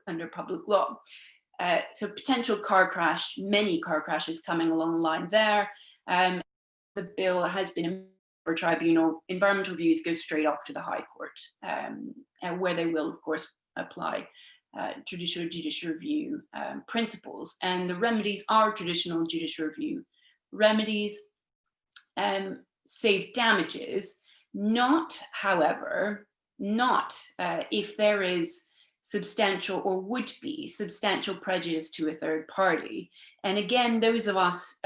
under public law. So potential car crash, many car crashes coming along the line there. The bill has been for tribunal. Environmental reviews go straight off to the High Court, where they will, of course, apply traditional judicial review principles. And the remedies are traditional judicial review remedies. Save damages, however, if there is substantial or would be substantial prejudice to a third party. And again, those of us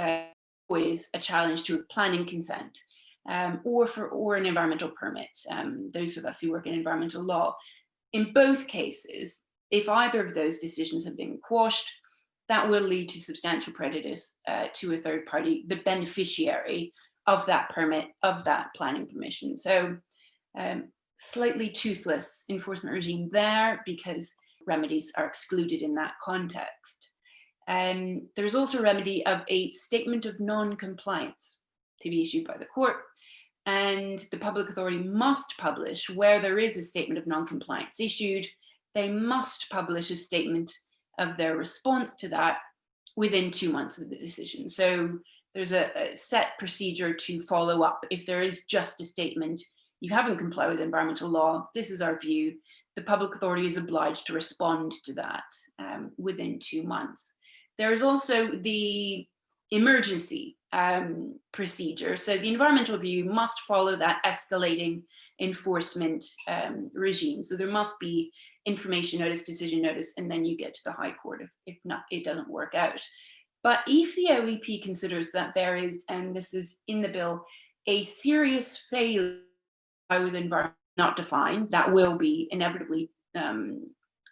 always a challenge to planning consent or an environmental permit, those of us who work in environmental law. In both cases, if either of those decisions have been quashed, that will lead to substantial prejudice to a third party, the beneficiary of that permit, of that planning permission. So slightly toothless enforcement regime there, because remedies are excluded in that context. There's also a remedy of a statement of non-compliance to be issued by the court, and the public authority must publish, where there is a statement of non-compliance issued, they must publish a statement of their response to that within 2 months of the decision. So there's a set procedure to follow up. If there is just a statement, you haven't complied with environmental law, this is our view, the public authority is obliged to respond to that within 2 months. There is also the emergency procedure. So the environmental review must follow that escalating enforcement regime. So there must be information notice, decision notice, and then you get to the High Court if not, it doesn't work out. But if the OEP considers that there is, and this is in the bill, a serious failure with environment not defined, that will be inevitably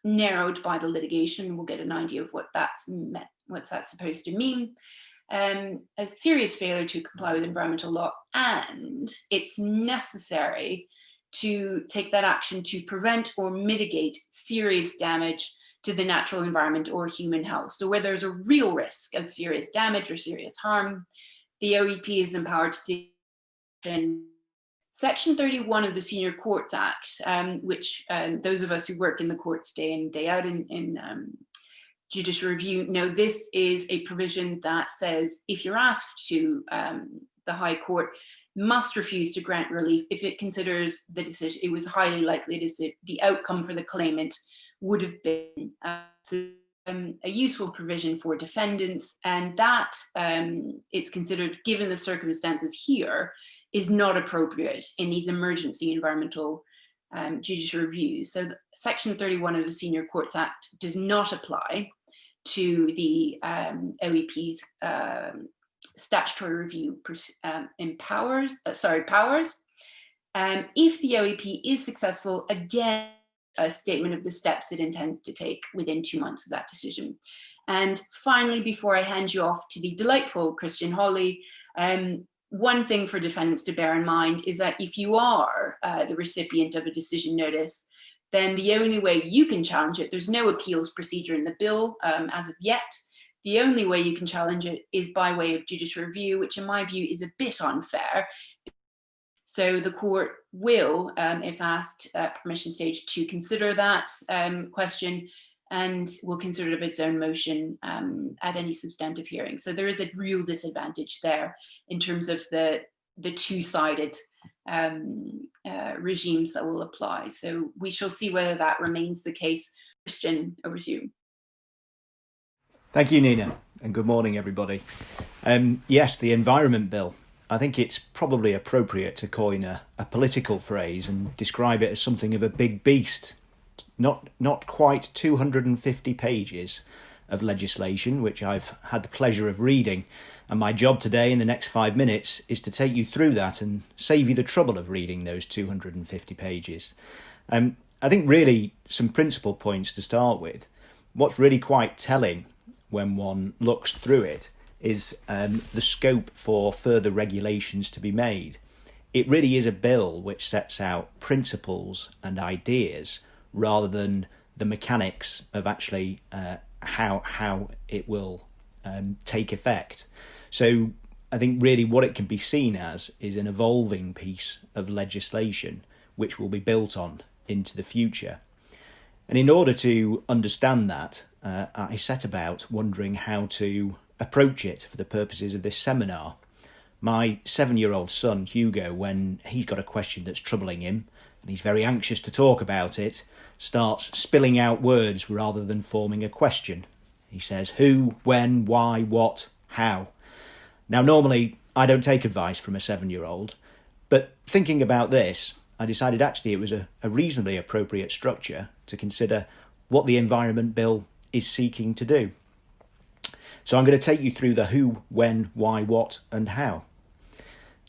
narrowed by the litigation. We'll get an idea of what that's meant, what's that supposed to mean. A serious failure to comply with environmental law, and it's necessary to take that action to prevent or mitigate serious damage to the natural environment or human health. So where there's a real risk of serious damage or serious harm, the OEP is empowered to take action. Section 31 of the Senior Courts Act, which those of us who work in the courts day in, day out in judicial review know, this is a provision that says if you're asked to, the High Court must refuse to grant relief if it considers the decision, it was highly likely the outcome for the claimant would have been a useful provision for defendants, and that it's considered, given the circumstances here, is not appropriate in these emergency environmental judicial reviews. So Section 31 of the Senior Courts Act does not apply to the OEP's statutory review powers. If the OEP is successful, again, a statement of the steps it intends to take within 2 months of that decision. And finally, before I hand you off to the delightful Christian Hawley, one thing for defendants to bear in mind is that if you are the recipient of a decision notice, then the only way you can challenge it, there's no appeals procedure in the bill as of yet. The only way you can challenge it is by way of judicial review, which in my view is a bit unfair. So the court will, if asked at permission stage, to consider that question, and will consider it of its own motion at any substantive hearing. So there is a real disadvantage there in terms of the two-sided regimes that will apply. So we shall see whether that remains the case. Christian, over to you. Thank you, Nina, and good morning, everybody. Yes, the Environment Bill. I think it's probably appropriate to coin a political phrase and describe it as something of a big beast. Not quite 250 pages of legislation, which I've had the pleasure of reading, and my job today in the next 5 minutes is to take you through that and save you the trouble of reading those 250 pages. I think really some principal points to start with. What's really quite telling when one looks through it is the scope for further regulations to be made. It really is a bill which sets out principles and ideas rather than the mechanics of actually how it will take effect. So I think really what it can be seen as is an evolving piece of legislation which will be built on into the future. And in order to understand that, I set about wondering how to approach it for the purposes of this seminar. My 7-year-old son, Hugo, when he's got a question that's troubling him, and he's very anxious to talk about it, starts spilling out words rather than forming a question. He says who, when, why, what, how. Now, normally, I don't take advice from a 7-year-old, but thinking about this, I decided actually it was a reasonably appropriate structure to consider what the Environment Bill is seeking to do. So I'm going to take you through the who, when, why, what and how.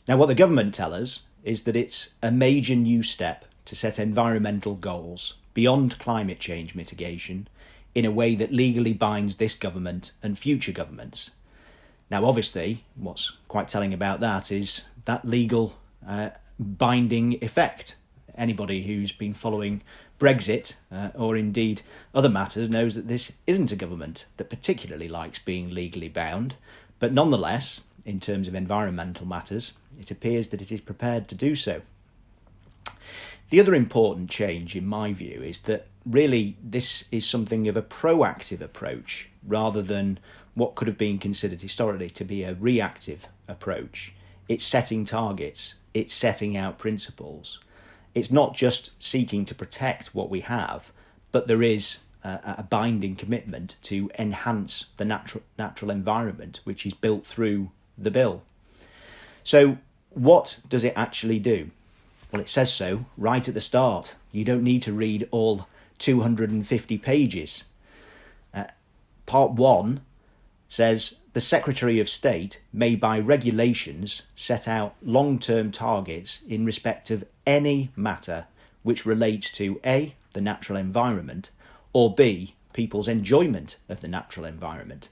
Now, what the government tell us is that it's a major new step to set environmental goals beyond climate change mitigation in a way that legally binds this government and future governments. Now, obviously, what's quite telling about that is that legal binding effect. Anybody who's been following Brexit or indeed other matters knows that this isn't a government that particularly likes being legally bound, but nonetheless, in terms of environmental matters, it appears that it is prepared to do so. The other important change, in my view, is that really this is something of a proactive approach rather than what could have been considered historically to be a reactive approach. It's setting targets, it's setting out principles. It's not just seeking to protect what we have, but there is a binding commitment to enhance the natural environment, which is built through the bill. So what does it actually do? Well, it says so right at the start. You don't need to read all 250 pages. Part 1 says the Secretary of State may by regulations set out long-term targets in respect of any matter which relates to A, the natural environment, or B, people's enjoyment of the natural environment.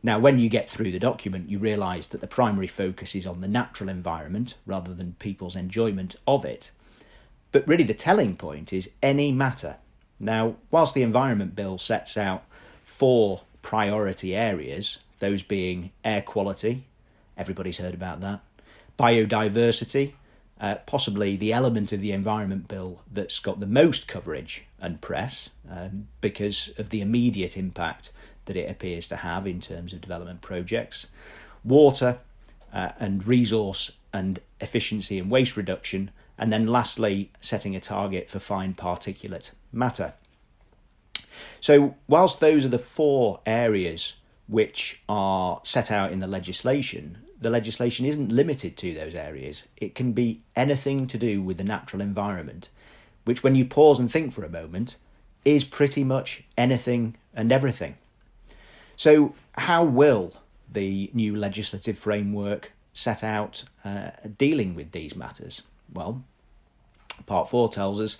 Now, when you get through the document, you realise that the primary focus is on the natural environment rather than people's enjoyment of it. But really the telling point is any matter. Now, whilst the Environment Bill sets out 4 priority areas, those being air quality, everybody's heard about that, biodiversity, possibly the element of the Environment Bill that's got the most coverage and press because of the immediate impact that it appears to have in terms of development projects, water and resource and efficiency and waste reduction, and then lastly, setting a target for fine particulate matter. So whilst those are the 4 areas which are set out in the legislation isn't limited to those areas. It can be anything to do with the natural environment, which when you pause and think for a moment, is pretty much anything and everything. So how will the new legislative framework set out dealing with these matters? Well, Part 4 tells us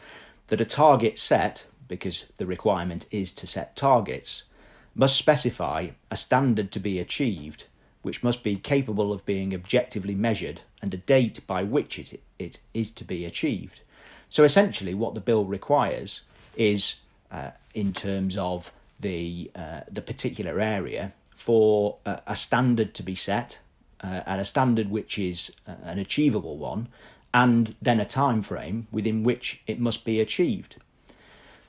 that a target set, because the requirement is to set targets, must specify a standard to be achieved, which must be capable of being objectively measured, and a date by which it is to be achieved. So essentially what the bill requires is, in terms of the particular area, for a standard to be set, and a standard which is an achievable one, and then a time frame within which it must be achieved.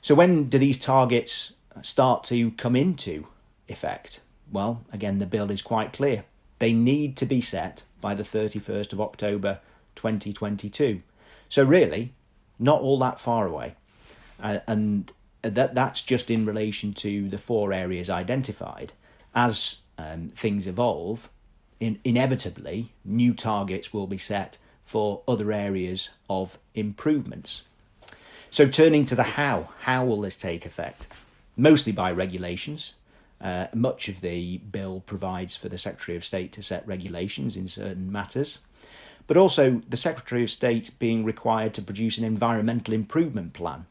So when do these targets start to come into effect? Well, again, the bill is quite clear. They need to be set by the 31st of October 2022. So really, not all that far away. And that's just in relation to the 4 areas identified. As things evolve, inevitably, new targets will be set for other areas of improvements. So turning to the how will this take effect? Mostly by regulations. Much of the bill provides for the Secretary of State to set regulations in certain matters, but also the Secretary of State being required to produce an environmental improvement plan,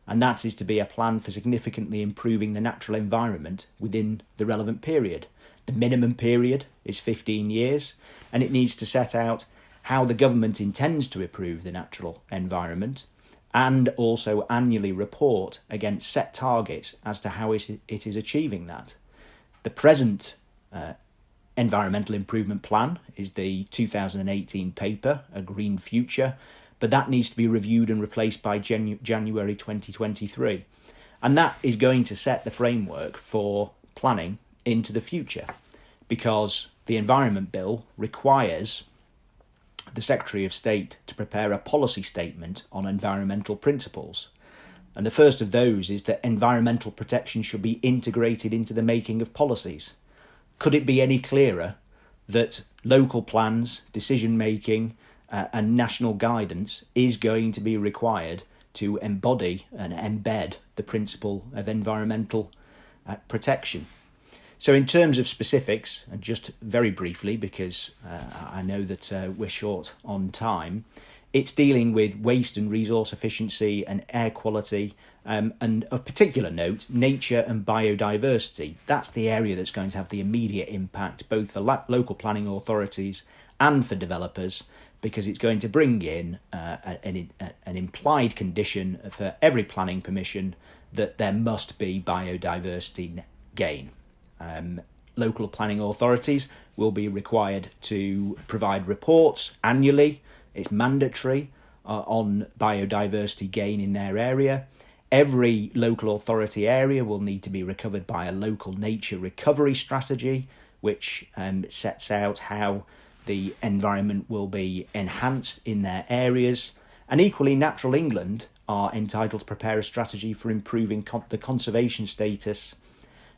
and that is to be a plan for significantly improving the natural environment within the relevant period. The minimum period is 15 years, and it needs to set out how the government intends to improve the natural environment, and also annually report against set targets as to how it is achieving that. The present Environmental Improvement Plan is the 2018 paper, A Green Future, but that needs to be reviewed and replaced by January 2023. And that is going to set the framework for planning into the future, because the Environment Bill requires the Secretary of State to prepare a policy statement on environmental principles. And the first of those is that environmental protection should be integrated into the making of policies. Could it be any clearer that local plans, decision making and national guidance is going to be required to embody and embed the principle of environmental protection? So in terms of specifics, and just very briefly, because I know that we're short on time, it's dealing with waste and resource efficiency and air quality, and of particular note, nature and biodiversity. That's the area that's going to have the immediate impact, both for local planning authorities and for developers, because it's going to bring in an implied condition for every planning permission that there must be biodiversity gain. Local planning authorities will be required to provide reports annually. It's mandatory on biodiversity gain in their area. Every local authority area will need to be recovered by a local nature recovery strategy, which sets out how the environment will be enhanced in their areas. And equally, Natural England are entitled to prepare a strategy for improving the conservation status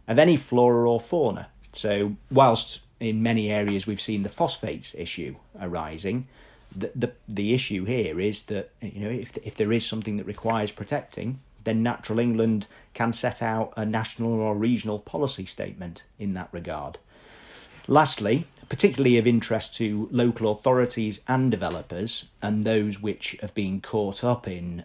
of any flora or fauna. So whilst in many areas we've seen the phosphates issue arising, the issue here is that, you know, if there is something that requires protecting, then Natural England can set out a national or regional policy statement in that regard. Lastly, particularly of interest to local authorities and developers, and those which have been caught up in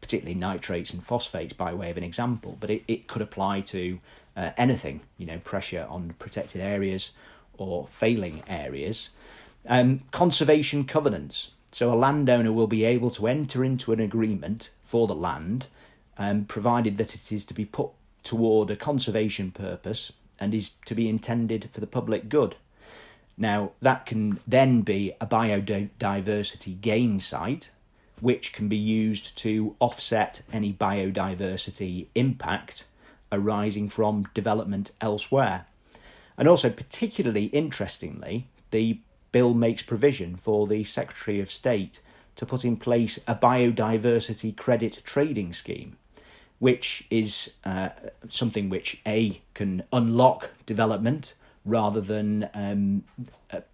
particularly nitrates and phosphates by way of an example, but it could apply to anything, you know, pressure on protected areas or failing areas. Conservation covenants. So a landowner will be able to enter into an agreement for the land, provided that it is to be put toward a conservation purpose and is to be intended for the public good. Now, that can then be a biodiversity gain site, which can be used to offset any biodiversity impact arising from development elsewhere. And also, particularly interestingly, the bill makes provision for the Secretary of State to put in place a biodiversity credit trading scheme, which is something which can unlock development rather than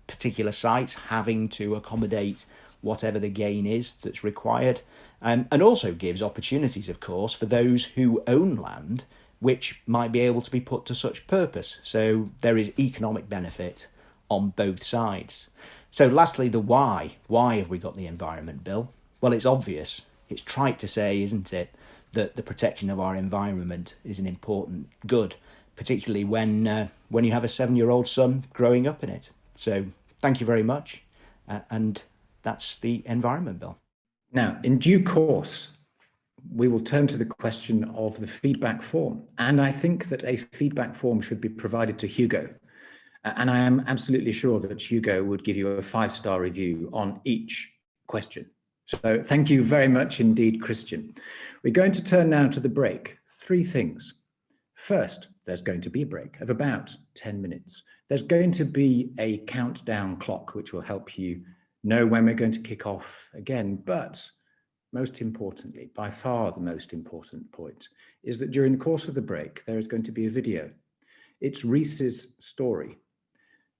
particular sites having to accommodate whatever the gain is that's required, and also gives opportunities, of course, for those who own land which might be able to be put to such purpose. So there is economic benefit on both sides. So lastly, the why. Why have we got the Environment Bill? Well, it's obvious. It's trite to say, isn't it, that the protection of our environment is an important good, particularly when you have a 7-year-old son growing up in it. So thank you very much. And that's the Environment Bill. Now, in due course, we will turn to the question of the feedback form. And I think that a feedback form should be provided to Hugo. And I am absolutely sure that Hugo would give you a 5-star review on each question. So thank you very much indeed, Christian. We're going to turn now to the break. 3 things. First, there's going to be a break of about 10 minutes. There's going to be a countdown clock, which will help you know when we're going to kick off again. But most importantly, by far the most important point, is that during the course of the break, there is going to be a video. It's Reese's story.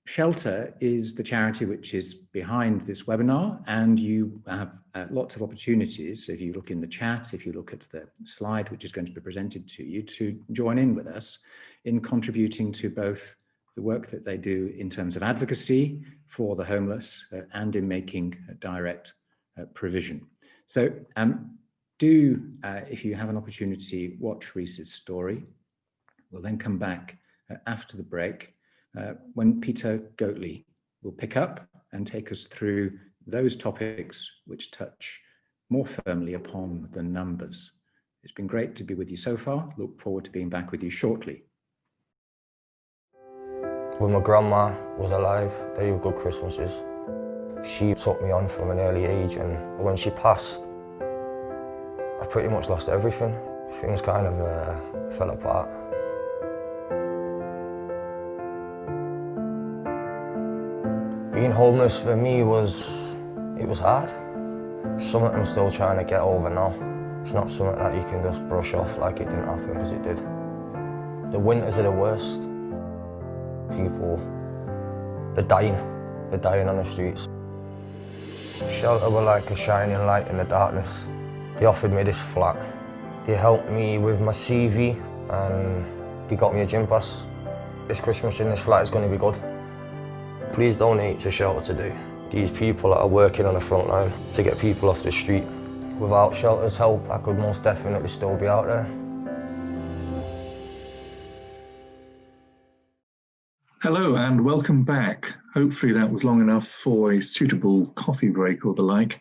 Shelter is the charity which is behind this webinar, and you have lots of opportunities, if you look in the chat, if you look at the slide which is going to be presented to you, to join in with us in contributing to both the work that they do in terms of advocacy for the homeless and in making a direct provision. So if you have an opportunity, watch Reese's story. We'll then come back after the break when Peter Goatley will pick up and take us through those topics which touch more firmly upon the numbers. It's been great to be with you so far. Look forward to being back with you shortly. When my grandma was alive, they were good Christmases. She took me on from an early age, and when she passed, I pretty much lost everything. Things kind of fell apart. Being homeless for me was hard. Something I'm still trying to get over now. It's not something that you can just brush off like it didn't happen, because it did. The winters are the worst. People, they're dying on the streets. Shelter were like a shining light in the darkness. They offered me this flat. They helped me with my CV and they got me a gym pass. This Christmas in this flat is going to be good. Please donate to Shelter Today. These people that are working on the front line to get people off the street. Without Shelter's help, I could most definitely still be out there. Hello and welcome back. Hopefully that was long enough for a suitable coffee break or the like.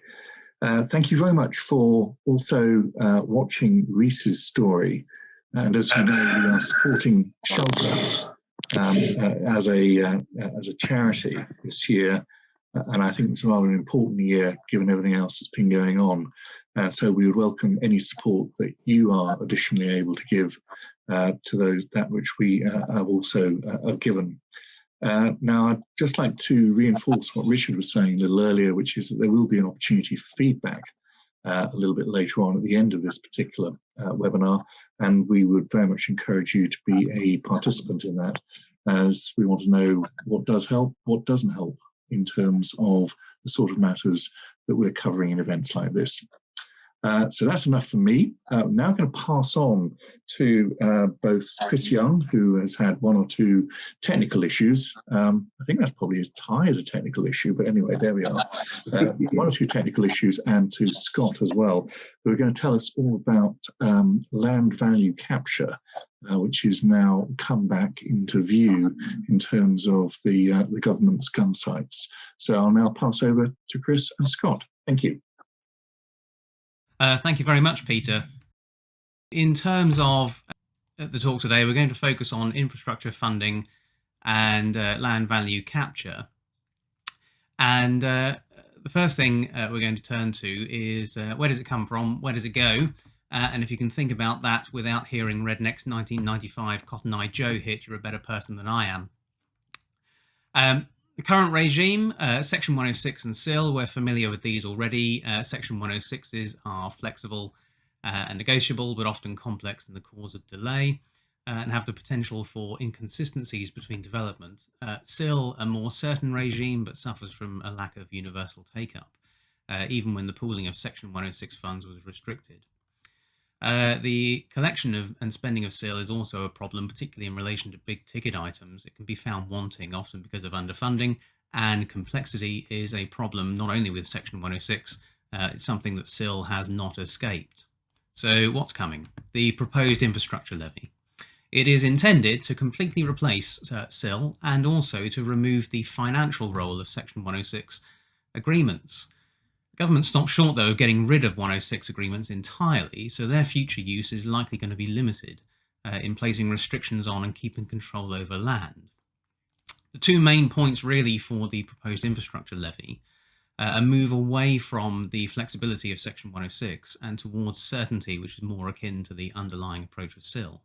Thank you very much for also watching Reese's story. And as you know, we are supporting Shelter as a charity this year. And I think it's rather an important year given everything else that's been going on. So we would welcome any support that you are additionally able to give to that which we have also given. Now, I'd just like to reinforce what Richard was saying a little earlier, which is that there will be an opportunity for feedback a little bit later on at the end of this particular webinar, and we would very much encourage you to be a participant in that, as we want to know what does help, what doesn't help in terms of the sort of matters that we're covering in events like this. So that's enough for me. Now I'm going to pass on to both Chris Young, who has had one or two technical issues. I think that's probably as high as a technical issue, but anyway, there we are. One or two technical issues, and to Scott as well, who are going to tell us all about land value capture, which is now come back into view in terms of the government's gun sites. So I'll now pass over to Chris and Scott. Thank you. Thank you very much, Peter. In terms of the talk today, we're going to focus on infrastructure funding and land value capture. And the first thing we're going to turn to is where does it come from? Where does it go? And if you can think about that without hearing Redneck's 1995 Cotton Eye Joe hit, you're a better person than I am. The current regime, Section 106 and SIL, we're familiar with these already. Section 106s are flexible and negotiable, but often complex in the cause of delay and have the potential for inconsistencies between development. SIL, a more certain regime, but suffers from a lack of universal take-up, even when the pooling of Section 106 funds was restricted. The collection and spending of SIL is also a problem, particularly in relation to big ticket items. It can be found wanting, often because of underfunding, and complexity is a problem not only with Section 106, it's something that SIL has not escaped. So what's coming? The proposed infrastructure levy. It is intended to completely replace SIL and also to remove the financial role of Section 106 agreements. Government stopped short, though, of getting rid of 106 agreements entirely, so their future use is likely going to be limited in placing restrictions on and keeping control over land. The two main points really for the proposed infrastructure levy a move away from the flexibility of Section 106 and towards certainty, which is more akin to the underlying approach of SIL,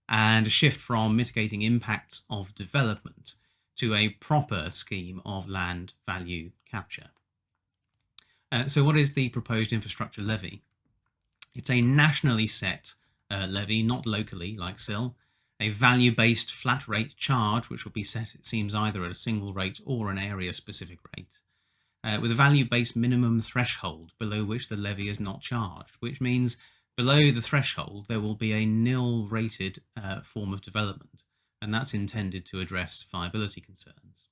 and a shift from mitigating impacts of development to a proper scheme of land value capture. So what is the proposed infrastructure levy? It's a nationally set levy, not locally like SIL, a value-based flat rate charge which will be set, it seems, either at a single rate or an area-specific rate, with a value-based minimum threshold below which the levy is not charged, which means below the threshold there will be a nil-rated form of development, and that's intended to address viability concerns.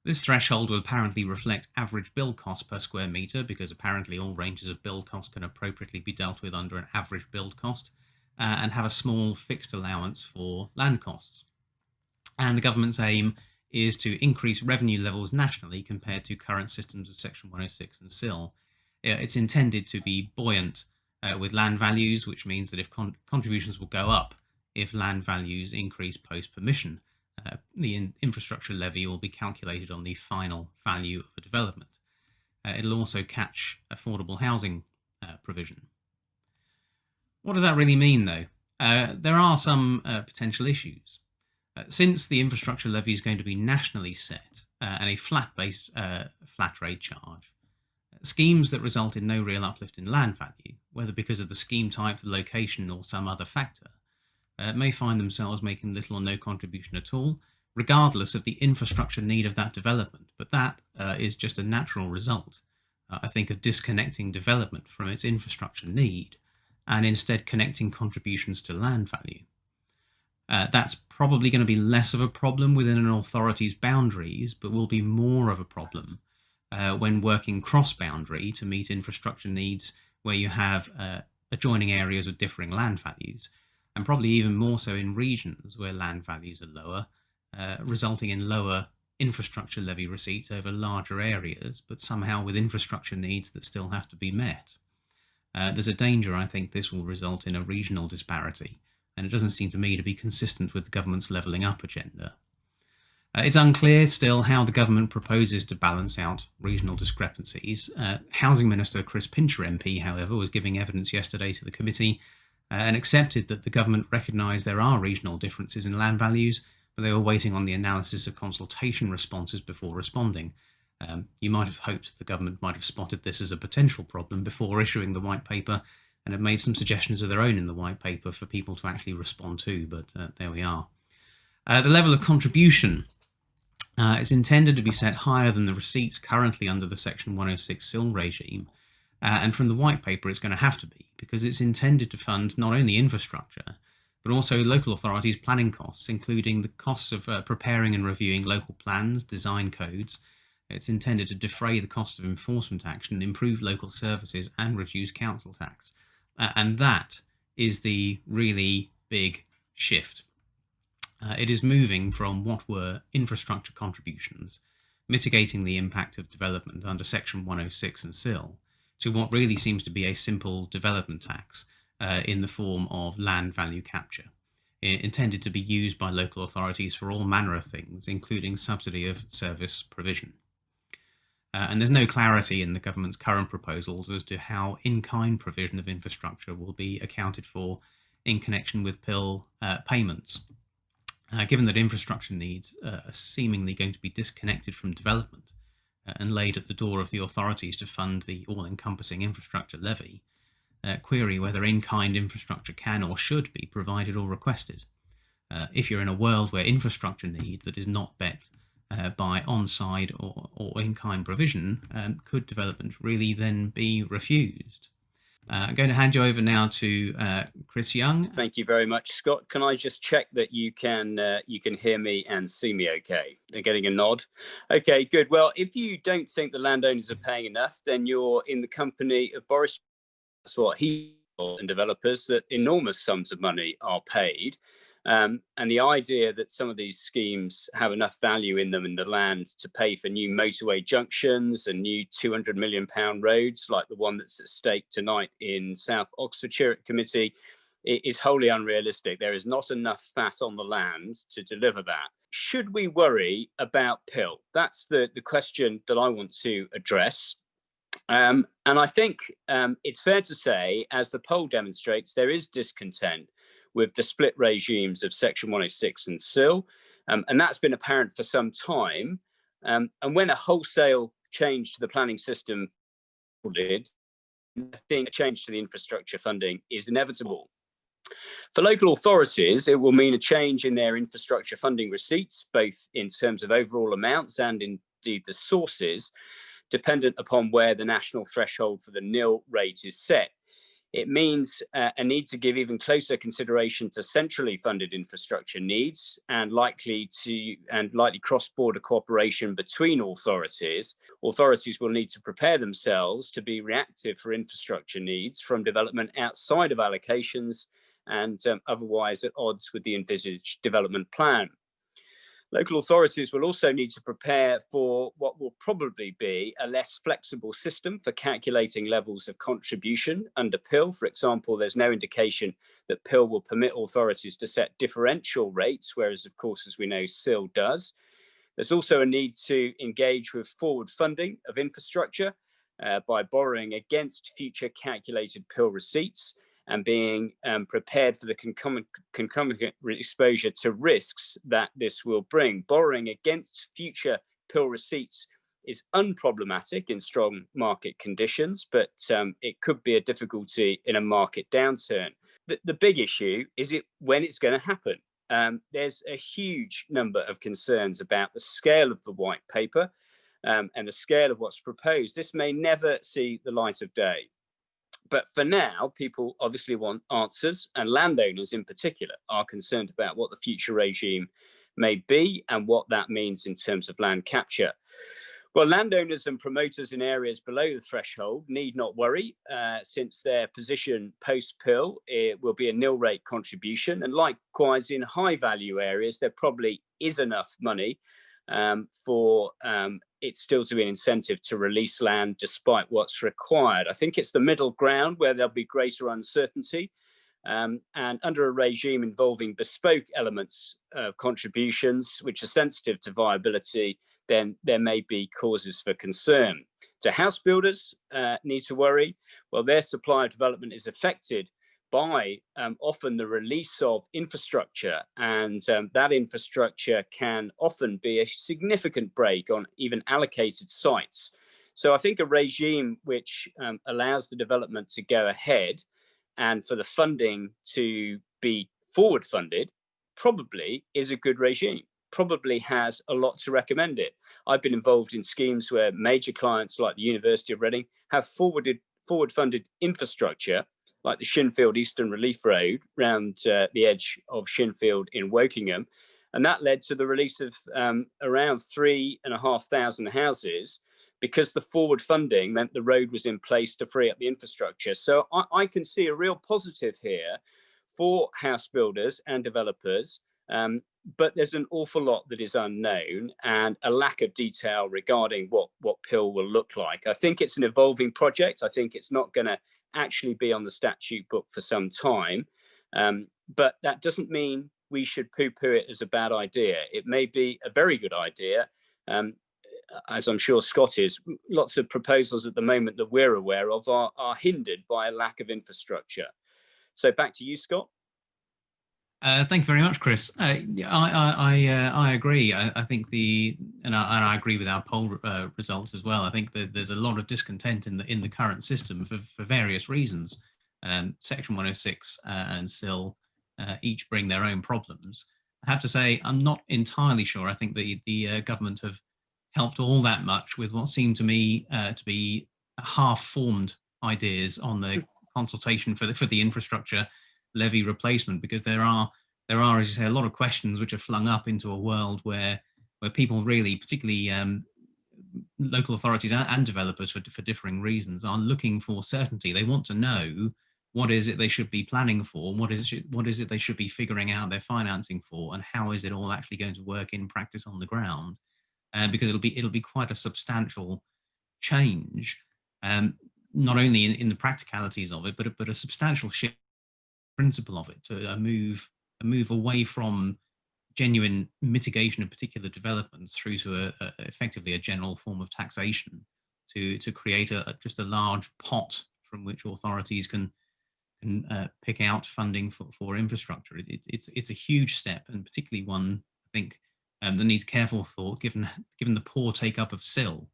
This threshold will apparently reflect average build cost per square metre, because apparently all ranges of build cost can appropriately be dealt with under an average build cost, and have a small fixed allowance for land costs. And the government's aim is to increase revenue levels nationally compared to current systems of Section 106 and SIL. It's intended to be buoyant with land values, which means that if contributions will go up if land values increase post-permission. The infrastructure levy will be calculated on the final value of a development. It'll also catch affordable housing provision. What does that really mean, though? There are some potential issues. Since the infrastructure levy is going to be nationally set and a flat-based flat rate charge, schemes that result in no real uplift in land value, whether because of the scheme type, the location, or some other factor, may find themselves making little or no contribution at all, regardless of the infrastructure need of that development. But that is just a natural result, I think, of disconnecting development from its infrastructure need and instead connecting contributions to land value. That's probably going to be less of a problem within an authority's boundaries, but will be more of a problem when working cross-boundary to meet infrastructure needs where you have adjoining areas with differing land values, and probably even more so in regions where land values are lower resulting in lower infrastructure levy receipts over larger areas, but somehow with infrastructure needs that still have to be met. There's a danger, I think, this will result in a regional disparity, and it doesn't seem to me to be consistent with the government's levelling up agenda. It's unclear still how the government proposes to balance out regional discrepancies. Housing Minister Chris Pincher MP, however, was giving evidence yesterday to the committee and accepted that the government recognised there are regional differences in land values, but they were waiting on the analysis of consultation responses before responding. You might have hoped the government might have spotted this as a potential problem before issuing the white paper and have made some suggestions of their own in the white paper for people to actually respond to, but there we are. The level of contribution is intended to be set higher than the receipts currently under the Section 106 SIL regime, and from the white paper it's going to have to be, because it's intended to fund not only infrastructure, but also local authorities' planning costs, including the costs of preparing and reviewing local plans, design codes. It's intended to defray the cost of enforcement action, improve local services, and reduce council tax. And that is the really big shift. It is moving from what were infrastructure contributions, mitigating the impact of development under Section 106 and SIL, to what really seems to be a simple development tax in the form of land value capture, intended to be used by local authorities for all manner of things, including subsidy of service provision. And there's no clarity in the government's current proposals as to how in-kind provision of infrastructure will be accounted for in connection with PIL payments. Given that infrastructure needs are seemingly going to be disconnected from development and laid at the door of the authorities to fund the all-encompassing infrastructure levy, query whether in-kind infrastructure can or should be provided or requested. If you're in a world where infrastructure need that is not met by on-side or in-kind provision, could development really then be refused? I'm going to hand you over now to Chris Young. Thank you very much, Scott. Can I just check that you can hear me and see me okay? They're getting a nod. Okay, good. Well, if you don't think the landowners are paying enough, then you're in the company of Boris. That's what he and developers, that enormous sums of money are paid. And the idea that some of these schemes have enough value in them in the land to pay for new motorway junctions and new £200 million roads like the one that's at stake tonight in South Oxfordshire Committee is wholly unrealistic. There is not enough fat on the land to deliver that. Should we worry about PIL? That's the question that I want to address. And I think it's fair to say, as the poll demonstrates, there is discontent with the split regimes of Section 106 and SIL, and that's been apparent for some time. And when a wholesale change to the planning system did, I think a change to the infrastructure funding is inevitable. For local authorities, it will mean a change in their infrastructure funding receipts, both in terms of overall amounts and indeed the sources, dependent upon where the national threshold for the nil rate is set. It means a need to give even closer consideration to centrally funded infrastructure needs and likely cross-border cooperation between authorities. Authorities will need to prepare themselves to be reactive for infrastructure needs from development outside of allocations and otherwise at odds with the envisaged development plan. Local authorities will also need to prepare for what will probably be a less flexible system for calculating levels of contribution under PIL. For example, there's no indication that PIL will permit authorities to set differential rates, whereas, of course, as we know, SIL does. There's also a need to engage with forward funding of infrastructure by borrowing against future calculated PIL receipts and being prepared for the concomitant exposure to risks that this will bring. Borrowing against future PIL receipts is unproblematic in strong market conditions, but it could be a difficulty in a market downturn. The big issue is when it's going to happen. There's a huge number of concerns about the scale of the white paper and the scale of what's proposed. This may never see the light of day. But for now, people obviously want answers, and landowners in particular are concerned about what the future regime may be and what that means in terms of land capture. Well, landowners and promoters in areas below the threshold need not worry, since their position post-PIL will be a nil rate contribution. And likewise, in high value areas, there probably is enough money for it still to be an incentive to release land despite what's required. I think it's the middle ground where there'll be greater uncertainty. And under a regime involving bespoke elements of contributions, which are sensitive to viability, then there may be causes for concern. Do house builders need to worry? Well, their supply of development is affected by often the release of infrastructure, and that infrastructure can often be a significant brake on even allocated sites. So I think a regime which allows the development to go ahead and for the funding to be forward funded probably is a good regime, probably has a lot to recommend it. I've been involved in schemes where major clients like the University of Reading have forward funded infrastructure, like the Shinfield Eastern Relief Road round the edge of Shinfield in Wokingham. And that led to the release of around 3,500 houses, because the forward funding meant the road was in place to free up the infrastructure. So I can see a real positive here for house builders and developers, but there's an awful lot that is unknown and a lack of detail regarding what PIL will look like. I think it's an evolving project. I think it's not going to actually be on the statute book for some time, but that doesn't mean we should poo-poo it as a bad idea. It may be a very good idea. As I'm sure Scott is, lots of proposals at the moment that we're aware of are hindered by a lack of infrastructure. So back to you, Scott. Thank you very much, Chris. I agree. I think and I agree with our poll results as well. I think that there's a lot of discontent in the current system for various reasons. Section 106 and SIL each bring their own problems. I have to say, I'm not entirely sure. I think the government have helped all that much with what seemed to me to be half-formed ideas on the consultation for the infrastructure levy replacement, because there are, as you say, a lot of questions which are flung up into a world where people really, particularly local authorities and developers for differing reasons, are looking for certainty. They want to know what is it they should be planning for, what is it they should be figuring out their financing for, and how is it all actually going to work in practice on the ground. Because it'll be quite a substantial change, not only in the practicalities of it, but a substantial shift in principle of it, to a move away from genuine mitigation of particular developments through to effectively a general form of taxation, to create just a large pot from which authorities can pick out funding for infrastructure. It's a huge step, and particularly one, I think, that needs careful thought, given the poor take up of SIL,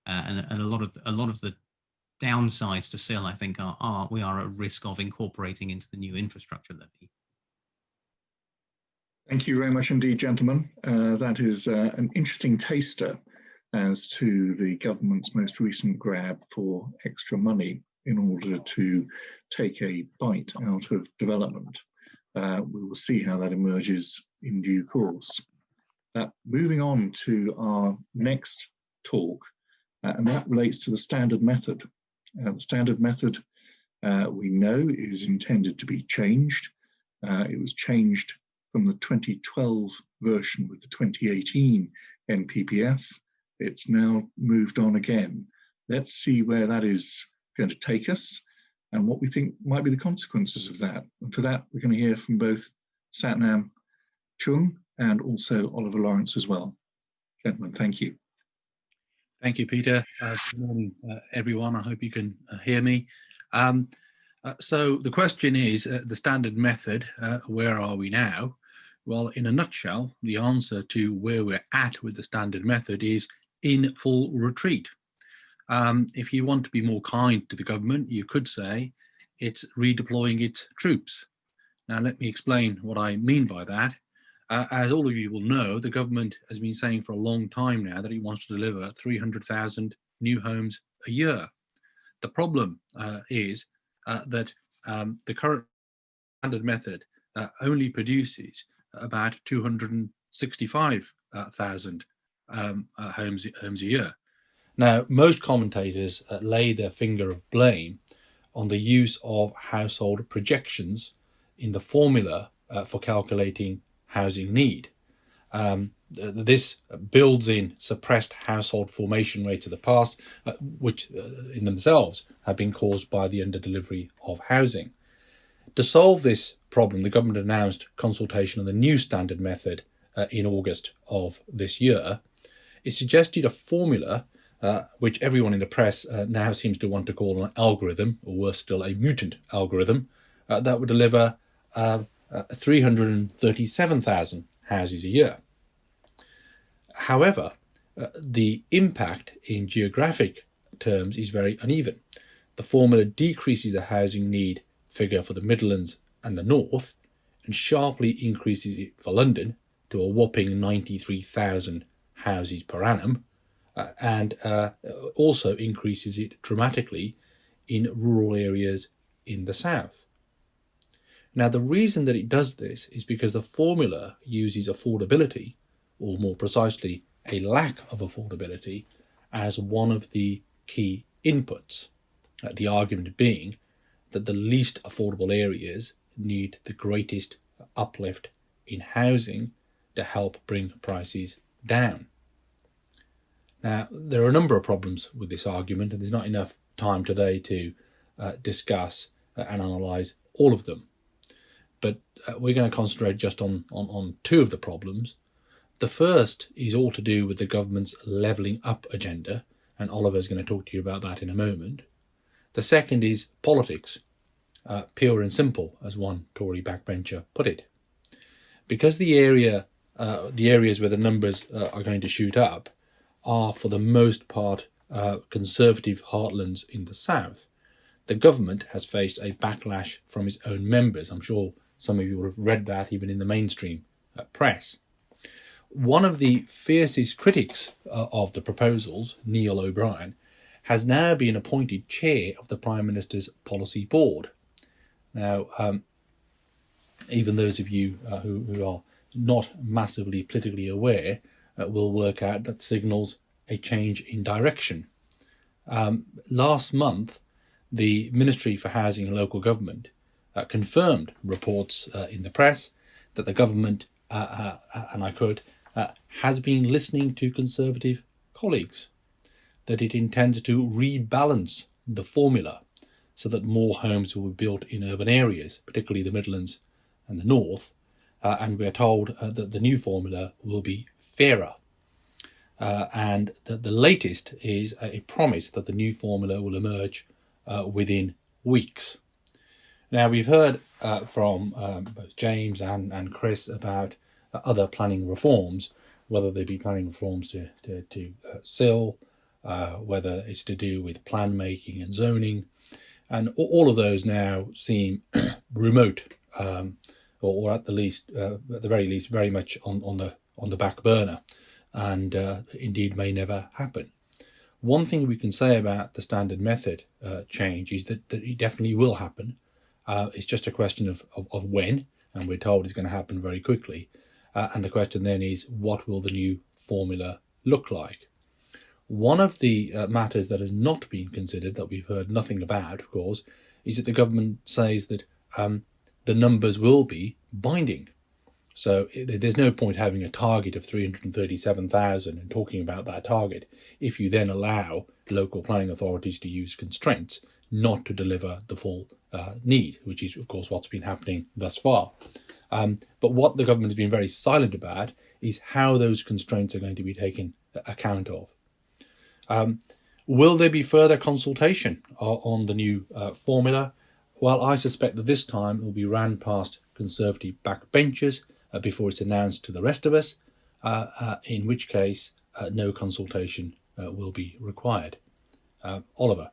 and a lot of the downsides to SIL, I think, we are at risk of incorporating into the new infrastructure levy. Thank you very much indeed, gentlemen. That is an interesting taster as to the government's most recent grab for extra money in order to take a bite out of development. We will see how that emerges in due course. Moving on to our next talk, and that relates to the standard method. The standard method, we know, is intended to be changed. It was changed from the 2012 version with the 2018 NPPF. It's now moved on again. Let's see where that is going to take us and what we think might be the consequences of that. And for that, we're going to hear from both Satnam Chung and also Oliver Lawrence as well. Gentlemen, thank you. Thank you, Peter. Good morning, everyone. I hope you can hear me. So the question is, the standard method, where are we now? Well, in a nutshell, the answer to where we're at with the standard method is in full retreat. If you want to be more kind to the government, you could say it's redeploying its troops. Now, let me explain what I mean by that. As all of you will know, the government has been saying for a long time now that it wants to deliver 300,000 new homes a year. The problem is that the current standard method only produces about 265,000 homes a year. Now, most commentators lay their finger of blame on the use of household projections in the formula for calculating housing need. This builds in suppressed household formation rates of the past, which in themselves have been caused by the underdelivery of housing. To solve this problem, the government announced consultation on the new standard method in August of this year. It suggested a formula which everyone in the press now seems to want to call an algorithm, or worse still, a mutant algorithm, that would deliver 337,000 houses a year. However, the impact in geographic terms is very uneven. The formula decreases the housing need figure for the Midlands and the North, and sharply increases it for London to a whopping 93,000 houses per annum, and also increases it dramatically in rural areas in the south. Now, the reason that it does this is because the formula uses affordability, or more precisely, a lack of affordability, as one of the key inputs. The argument being that the least affordable areas need the greatest uplift in housing to help bring prices down. Now, there are a number of problems with this argument, and there's not enough time today to discuss and analyse all of them. But we're going to concentrate just on two of the problems. The first is all to do with the government's levelling up agenda, and Oliver's going to talk to you about that in a moment. The second is politics, pure and simple, as one Tory backbencher put it. Because the areas where the numbers are going to shoot up are for the most part conservative heartlands in the south, the government has faced a backlash from its own members. I'm sure some of you will have read that even in the mainstream press. One of the fiercest critics of the proposals, Neil O'Brien, has now been appointed chair of the Prime Minister's Policy Board. Now, even those of you who are not massively politically aware will work out that signals a change in direction. Last month, the Ministry for Housing and Local Government confirmed reports in the press that the government, and I quote, has been listening to Conservative colleagues, that it intends to rebalance the formula so that more homes will be built in urban areas, particularly the Midlands and the North, and we're told that the new formula will be fairer. And that the latest is a promise that the new formula will emerge within weeks. Now, we've heard from both James and Chris about other planning reforms, whether they be planning reforms to SIL, whether it's to do with plan making and zoning, and all of those now seem remote, or at the very least, very much on the back burner, and indeed may never happen. One thing we can say about the standard method change is that it definitely will happen. It's just a question of when, and we're told it's going to happen very quickly. And the question then is, what will the new formula look like? One of the matters that has not been considered, that we've heard nothing about, of course, is that the government says that the numbers will be binding. So there's no point having a target of 337,000 and talking about that target if you then allow local planning authorities to use constraints not to deliver the full need, which is, of course, what's been happening thus far. But what the government has been very silent about is how those constraints are going to be taken account of. Will there be further consultation on the new formula? Well, I suspect that this time it will be ran past Conservative backbenchers before it's announced to the rest of us, in which case no consultation will be required. Oliver.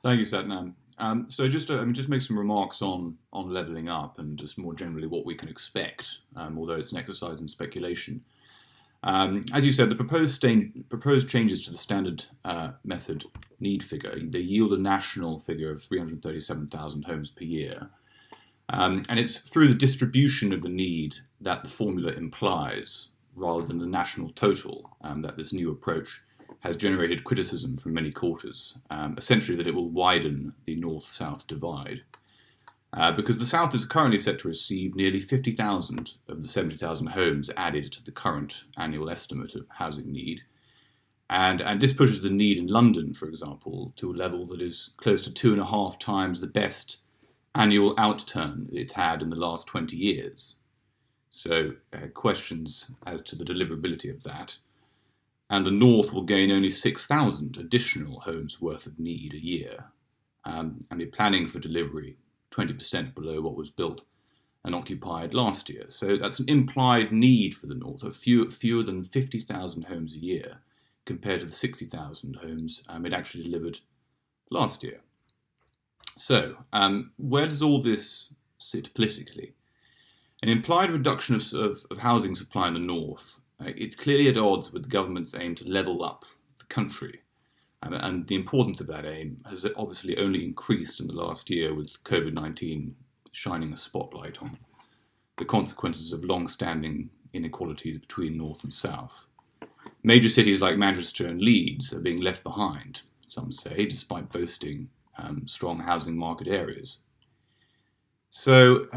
Thank you, Satnam. So just to make some remarks on levelling up and just more generally what we can expect, although it's an exercise in speculation. As you said, the proposed changes to the standard method need figure, they yield a national figure of 337,000 homes per year. And it's through the distribution of the need that the formula implies, rather than the national total, that this new approach has generated criticism from many quarters, essentially that it will widen the north-south divide. Because the South is currently set to receive nearly 50,000 of the 70,000 homes added to the current annual estimate of housing need. And this pushes the need in London, for example, to a level that is close to 2.5 times the best annual outturn it's had in the last 20 years. So questions as to the deliverability of that. And the North will gain only 6,000 additional homes worth of need a year, and be planning for delivery 20% below what was built and occupied last year. So that's an implied need for the North of fewer than 50,000 homes a year, compared to the 60,000 homes it actually delivered last year. So where does all this sit politically? An implied reduction of housing supply in the North, it's clearly at odds with the government's aim to level up the country. And the importance of that aim has obviously only increased in the last year, with COVID-19 shining a spotlight on the consequences of long-standing inequalities between North and South. Major cities like Manchester and Leeds are being left behind, some say, despite boasting strong housing market areas. So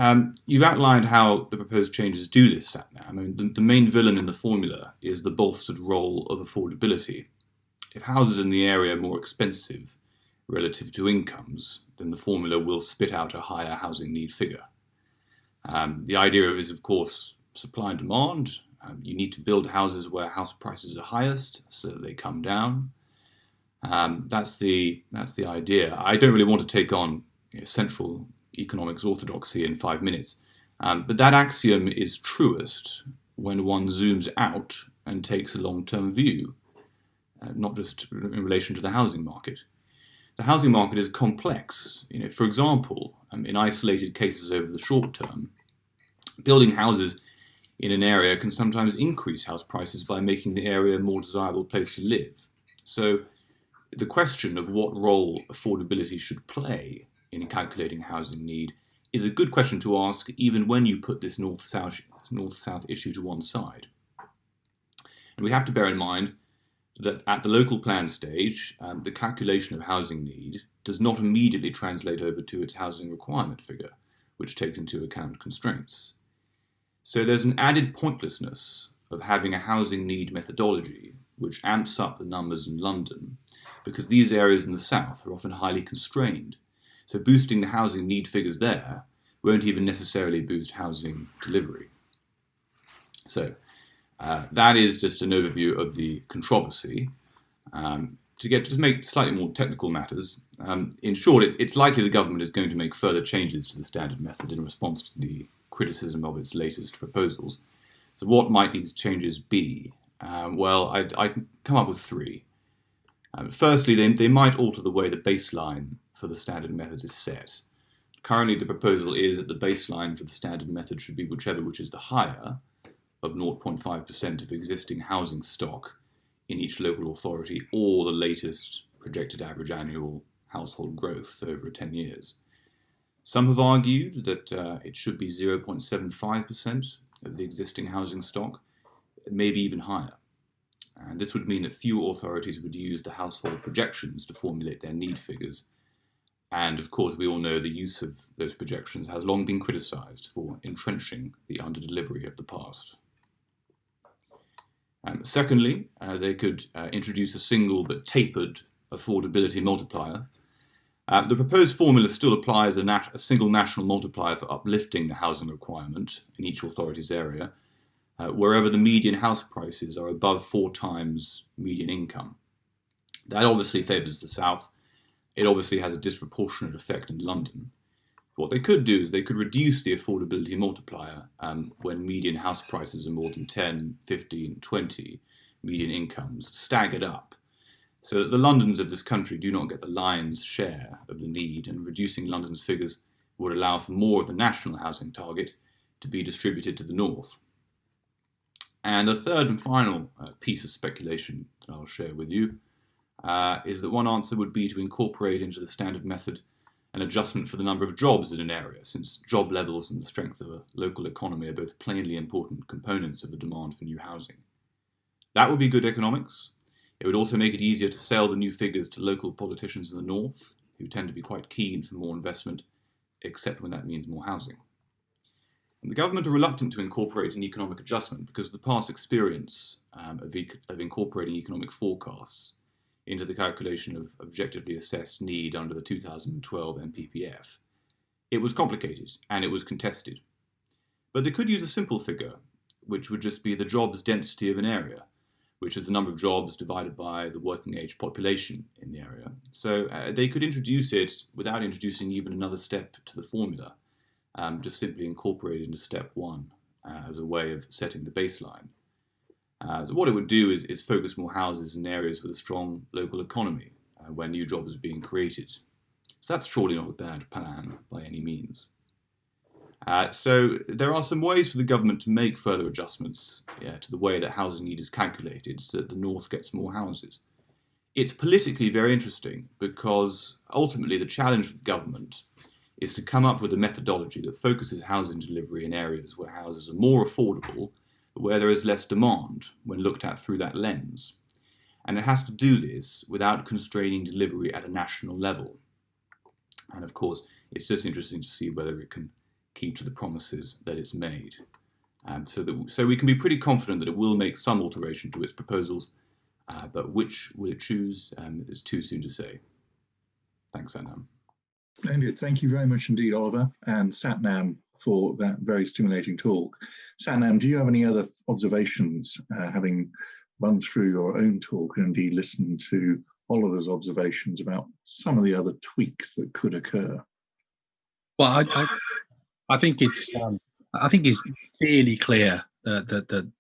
you've outlined how the proposed changes do this, Satnam. I mean, the main villain in the formula is the bolstered role of affordability. If houses in the area are more expensive relative to incomes, then the formula will spit out a higher housing need figure. The idea is, of course, supply and demand. You need to build houses where house prices are highest so that they come down. That's the idea. I don't really want to take on central economics orthodoxy in 5 minutes, but that axiom is truest when one zooms out and takes a long-term view, not just in relation to the housing market. The housing market is complex. For example, in isolated cases over the short term, building houses in an area can sometimes increase house prices by making the area a more desirable place to live. So the question of what role affordability should play in calculating housing need is a good question to ask, even when you put this north-south issue to one side. And we have to bear in mind that at the local plan stage, the calculation of housing need does not immediately translate over to its housing requirement figure, which takes into account constraints. So there's an added pointlessness of having a housing need methodology which amps up the numbers in London, because these areas in the south are often highly constrained. So boosting the housing need figures there won't even necessarily boost housing delivery. So that is just an overview of the controversy. To make slightly more technical matters, in short, it's likely the government is going to make further changes to the standard method in response to the criticism of its latest proposals. So what might these changes be? Well, I can come up with 3. Firstly, they might alter the way the baseline for the standard method is set. Currently, the proposal is that the baseline for the standard method should be which is the higher of 0.5% of existing housing stock in each local authority, or the latest projected average annual household growth over 10 years. Some have argued that it should be 0.75% of the existing housing stock, maybe even higher. And this would mean that few authorities would use the household projections to formulate their need figures. And of course, we all know the use of those projections has long been criticised for entrenching the underdelivery of the past. Secondly, they could introduce a single but tapered affordability multiplier. The proposed formula still applies a single national multiplier for uplifting the housing requirement in each authority's area, wherever the median house prices are above 4 times median income. That obviously favours the south. It obviously has a disproportionate effect in London. What they could do is they could reduce the affordability multiplier when median house prices are more than 10, 15, 20 median incomes staggered up, so that the Londons of this country do not get the lion's share of the need, and reducing London's figures would allow for more of the national housing target to be distributed to the north. And the third and final piece of speculation that I'll share with you is that one answer would be to incorporate into the standard method an adjustment for the number of jobs in an area, since job levels and the strength of a local economy are both plainly important components of the demand for new housing. That would be good economics. It would also make it easier to sell the new figures to local politicians in the north, who tend to be quite keen for more investment, except when that means more housing. And the government are reluctant to incorporate an economic adjustment because of the past experience of incorporating economic forecasts into the calculation of objectively assessed need under the 2012 NPPF. It was complicated and it was contested. But they could use a simple figure, which would just be the jobs density of an area, which is the number of jobs divided by the working age population in the area. So they could introduce it without introducing even another step to the formula, just simply incorporate it into step one as a way of setting the baseline. So what it would do is focus more houses in areas with a strong local economy where new jobs are being created. So that's surely not a bad plan by any means. So there are some ways for the government to make further adjustments to the way that housing need is calculated so that the north gets more houses. It's politically very interesting because ultimately the challenge for the government is to come up with a methodology that focuses housing delivery in areas where houses are more affordable, but where there is less demand when looked at through that lens. And it has to do this without constraining delivery at a national level. And of course, it's just interesting to see whether it can keep to the promises that it's made. So we can be pretty confident that it will make some alteration to its proposals, but which will it choose is too soon to say. Thanks, Satnam. Splendid. Thank you very much indeed, Oliver, and Satnam for that very stimulating talk. Satnam, do you have any other observations, having run through your own talk and indeed listened to Oliver's observations about some of the other tweaks that could occur? Well, I think it's fairly clear the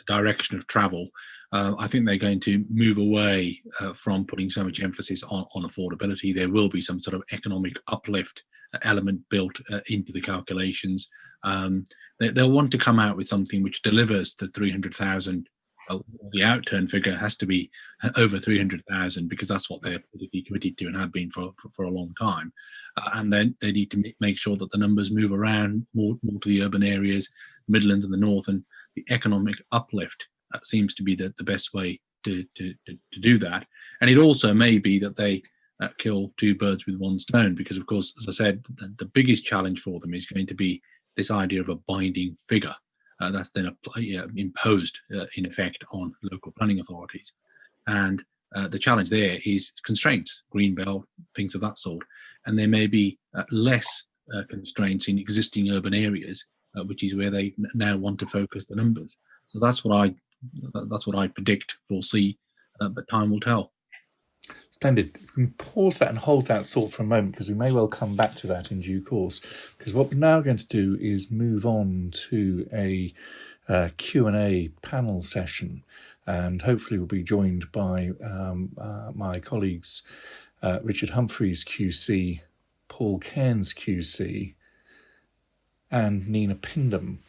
direction of travel. I think they're going to move away from putting so much emphasis on affordability. There will be some sort of economic uplift element built into the calculations. They'll want to come out with something which delivers the 300,000. The outturn figure has to be over 300,000 because that's what they're politically committed to and have been for a long time. And then they need to make sure that the numbers move around more to the urban areas, Midlands and the North, and the economic uplift seems to be the best way to do that. And it also may be that they kill two birds with one stone because, of course, as I said, the biggest challenge for them is going to be this idea of a binding figure. That's then imposed in effect on local planning authorities. And the challenge there is constraints, greenbelt, things of that sort. And there may be less constraints in existing urban areas, which is where they now want to focus the numbers. So that's what I predict, foresee, but time will tell. Splendid. We can pause that and hold that thought for a moment because we may well come back to that in due course. Because what we're now going to do is move on to a Q&A panel session, and hopefully we'll be joined by my colleagues Richard Humphreys QC, Paul Cairns QC, and Nina Pindham.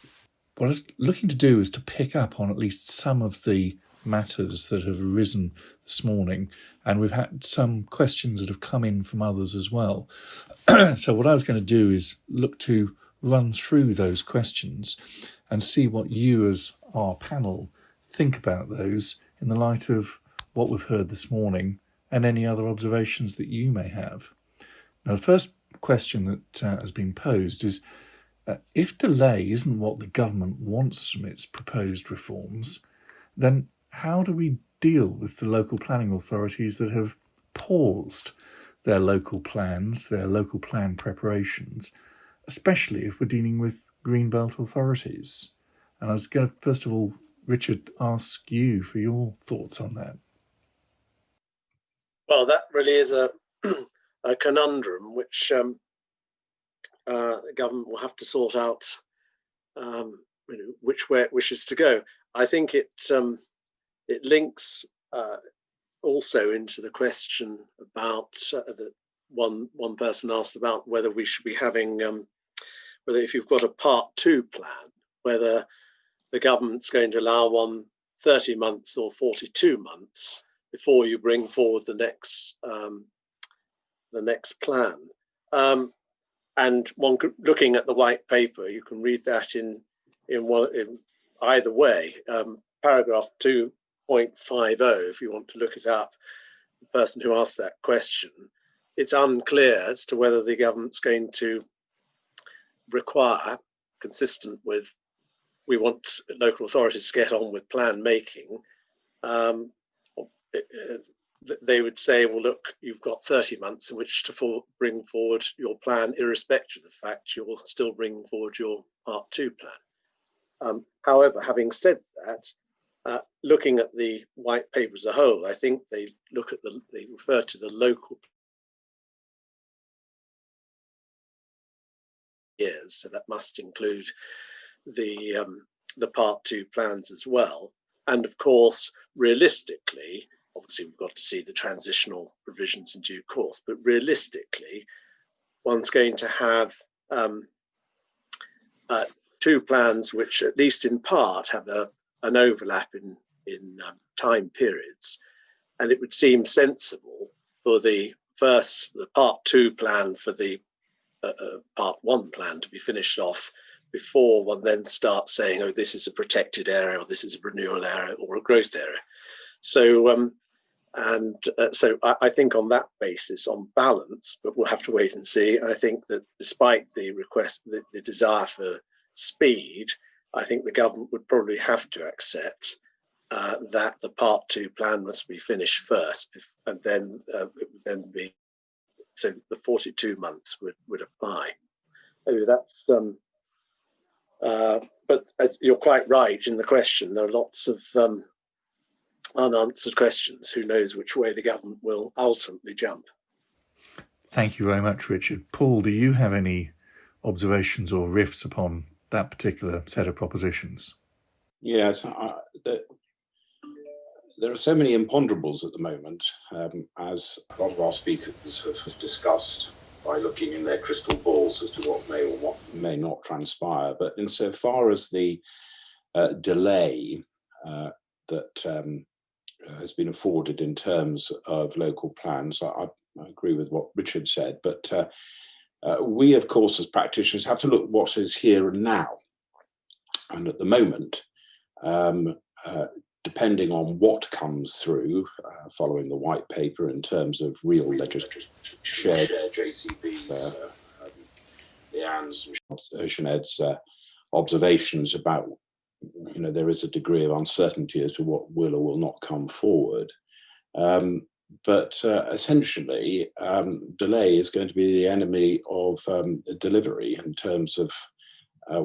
What I was looking to do is to pick up on at least some of the matters that have arisen this morning, and we've had some questions that have come in from others as well. So what I was going to do is look to run through those questions and see what you as our panel think about those in the light of what we've heard this morning and any other observations that you may have. Now, the first question that has been posed is, if delay isn't what the government wants from its proposed reforms, then how do we deal with the local planning authorities that have paused their local plans, their local plan preparations, especially if we're dealing with Greenbelt authorities? And I was going to, first of all, Richard, ask you for your thoughts on that. Well, that really is a conundrum which the government will have to sort out which way it wishes to go. I think it links also into the question about that one person asked about whether we should be having whether if you've got a part 2 plan, whether the government's going to allow one 30 months or 42 months before you bring forward the next plan. And one could, looking at the white paper, you can read that in either way. Paragraph 2.50, if you want to look it up, the person who asked that question, it's unclear as to whether the government's going to require, consistent with we want local authorities to get on with plan making, they would say, well, look, you've got 30 months in which to bring forward your plan, irrespective of the fact you're still bringing forward your Part 2 plan. However, having said that, looking at the white paper as a whole, I think they refer to the local years, so that must include the Part 2 plans as well. And of course, realistically, obviously we've got to see the transitional provisions in due course, but realistically, one's going to have 2 plans which, at least in part, have an overlap in time periods. And it would seem sensible for the Part 2 plan for the Part 1 plan to be finished off before one then starts saying, oh, this is a protected area, or this is a renewal area, or a growth area. So, so I think on that basis, on balance, but we'll have to wait and see. I think that despite the request, the desire for speed, I think the government would probably have to accept that the Part 2 plan must be finished first, and then it would then be, so the 42 months would apply. Maybe that's, but as you're quite right in the question, there are lots of unanswered questions. Who knows which way the government will ultimately jump? Thank you very much, Richard. Paul, do you have any observations or riffs upon that particular set of propositions? Yes, there are so many imponderables at the moment, as a lot of our speakers have discussed, by looking in their crystal balls as to what may or what may not transpire. But insofar as the delay that has been afforded in terms of local plans, I agree with what Richard said, but we, of course, as practitioners, have to look at what is here and now. And at the moment, depending on what comes through following the white paper in terms of real legislation, shared JCBs, Leanne's and Sinead's observations about, there is a degree of uncertainty as to what will or will not come forward. But essentially, delay is going to be the enemy of delivery in terms of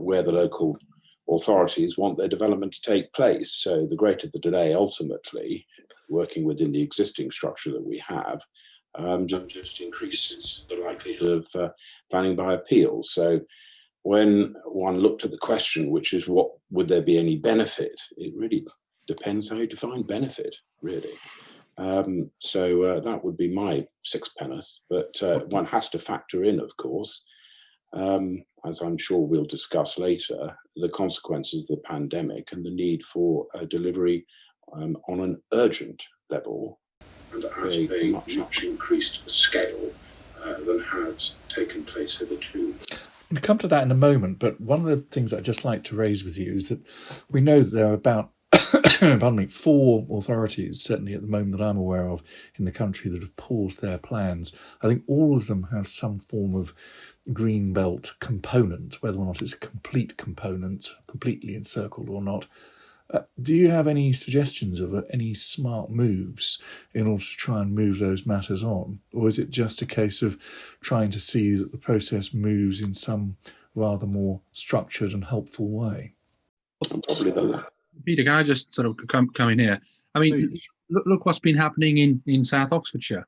where the local authorities want their development to take place. So the greater the delay, ultimately, working within the existing structure that we have, just increases the likelihood of planning by appeal. So when one looked at the question, which is what would there be any benefit, it really depends how you define benefit, really. So that would be my sixpenneth, but one has to factor in, of course, as I'm sure we'll discuss later, the consequences of the pandemic and the need for delivery on an urgent level and at a much increased scale than has taken place hitherto. We'll come to that in a moment, but one of the things I'd just like to raise with you is that we know that there are about 4 authorities, certainly at the moment that I'm aware of, in the country that have paused their plans. I think all of them have some form of green belt component, whether or not it's a complete component, completely encircled or not. Do you have any suggestions of any smart moves in order to try and move those matters on? Or is it just a case of trying to see that the process moves in some rather more structured and helpful way? Probably the Peter, can I just sort of come in here? I mean, look what's been happening in South Oxfordshire.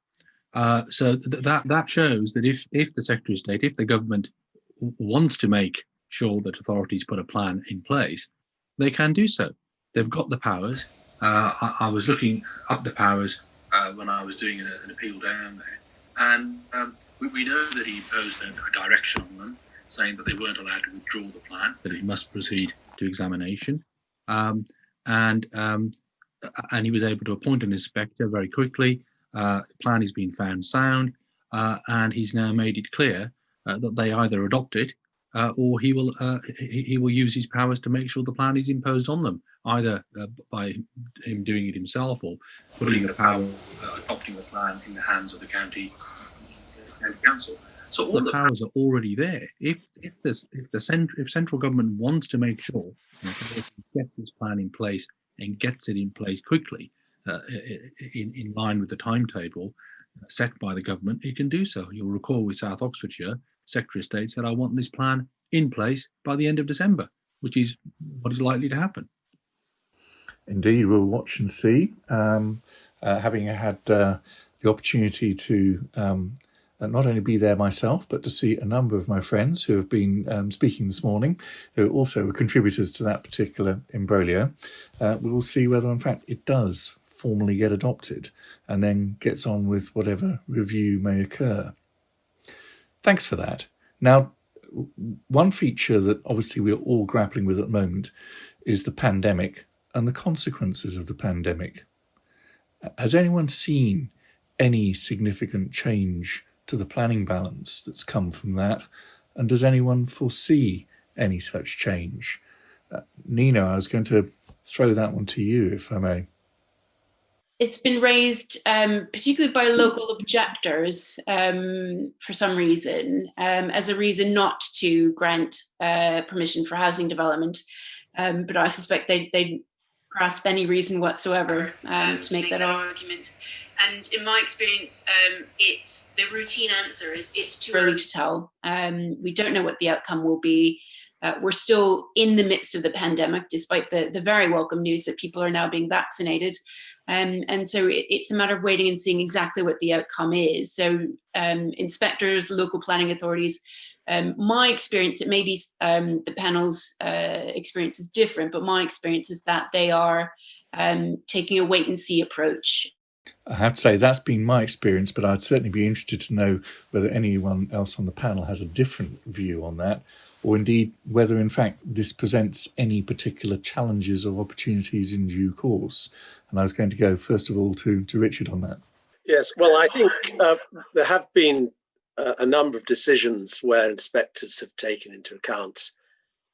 So that shows that if the Secretary of State, if the government wants to make sure that authorities put a plan in place, they can do so. They've got the powers. I was looking up the powers when I was doing an appeal down there, and we know that he imposed a direction on them, saying that they weren't allowed to withdraw the plan, that it must proceed to examination, and he was able to appoint an inspector very quickly. The plan has been found sound. and he's now made it clear that they either adopt it or he will use his powers to make sure the plan is imposed on them, either by him doing it himself or putting the power adopting the plan in the hands of the county council. So all the powers are already there. If central government wants to make sure that it gets this plan in place and gets it in place quickly, in line with the timetable set by the government, it can do so. You'll recall with South Oxfordshire, Secretary of State said, I want this plan in place by the end of December, which is what is likely to happen. Indeed, we'll watch and see. Having had the opportunity to not only be there myself, but to see a number of my friends who have been speaking this morning, who also were contributors to that particular imbroglio, we will see whether, in fact, it does formally get adopted and then gets on with whatever review may occur. Thanks for that. Now, one feature that obviously we're all grappling with at the moment is the pandemic and the consequences of the pandemic. Has anyone seen any significant change to the planning balance that's come from that? And does anyone foresee any such change? Nina, I was going to throw that one to you, if I may. It's been raised particularly by local objectors for some reason, as a reason not to grant permission for housing development. But I suspect they'd grasp any reason whatsoever to make that argument. And in my experience, it's the routine answer is it's too early to tell. We don't know what the outcome will be. We're still in the midst of the pandemic, despite the very welcome news that people are now being vaccinated. And so it's a matter of waiting and seeing exactly what the outcome is. So inspectors, local planning authorities, my experience, it may be the panel's experience is different, but my experience is that they are taking a wait and see approach. I have to say that's been my experience, but I'd certainly be interested to know whether anyone else on the panel has a different view on that, or indeed whether in fact this presents any particular challenges or opportunities in due course. And I was going to go first of all to Richard on that. Yes, well, I think there have been a number of decisions where inspectors have taken into account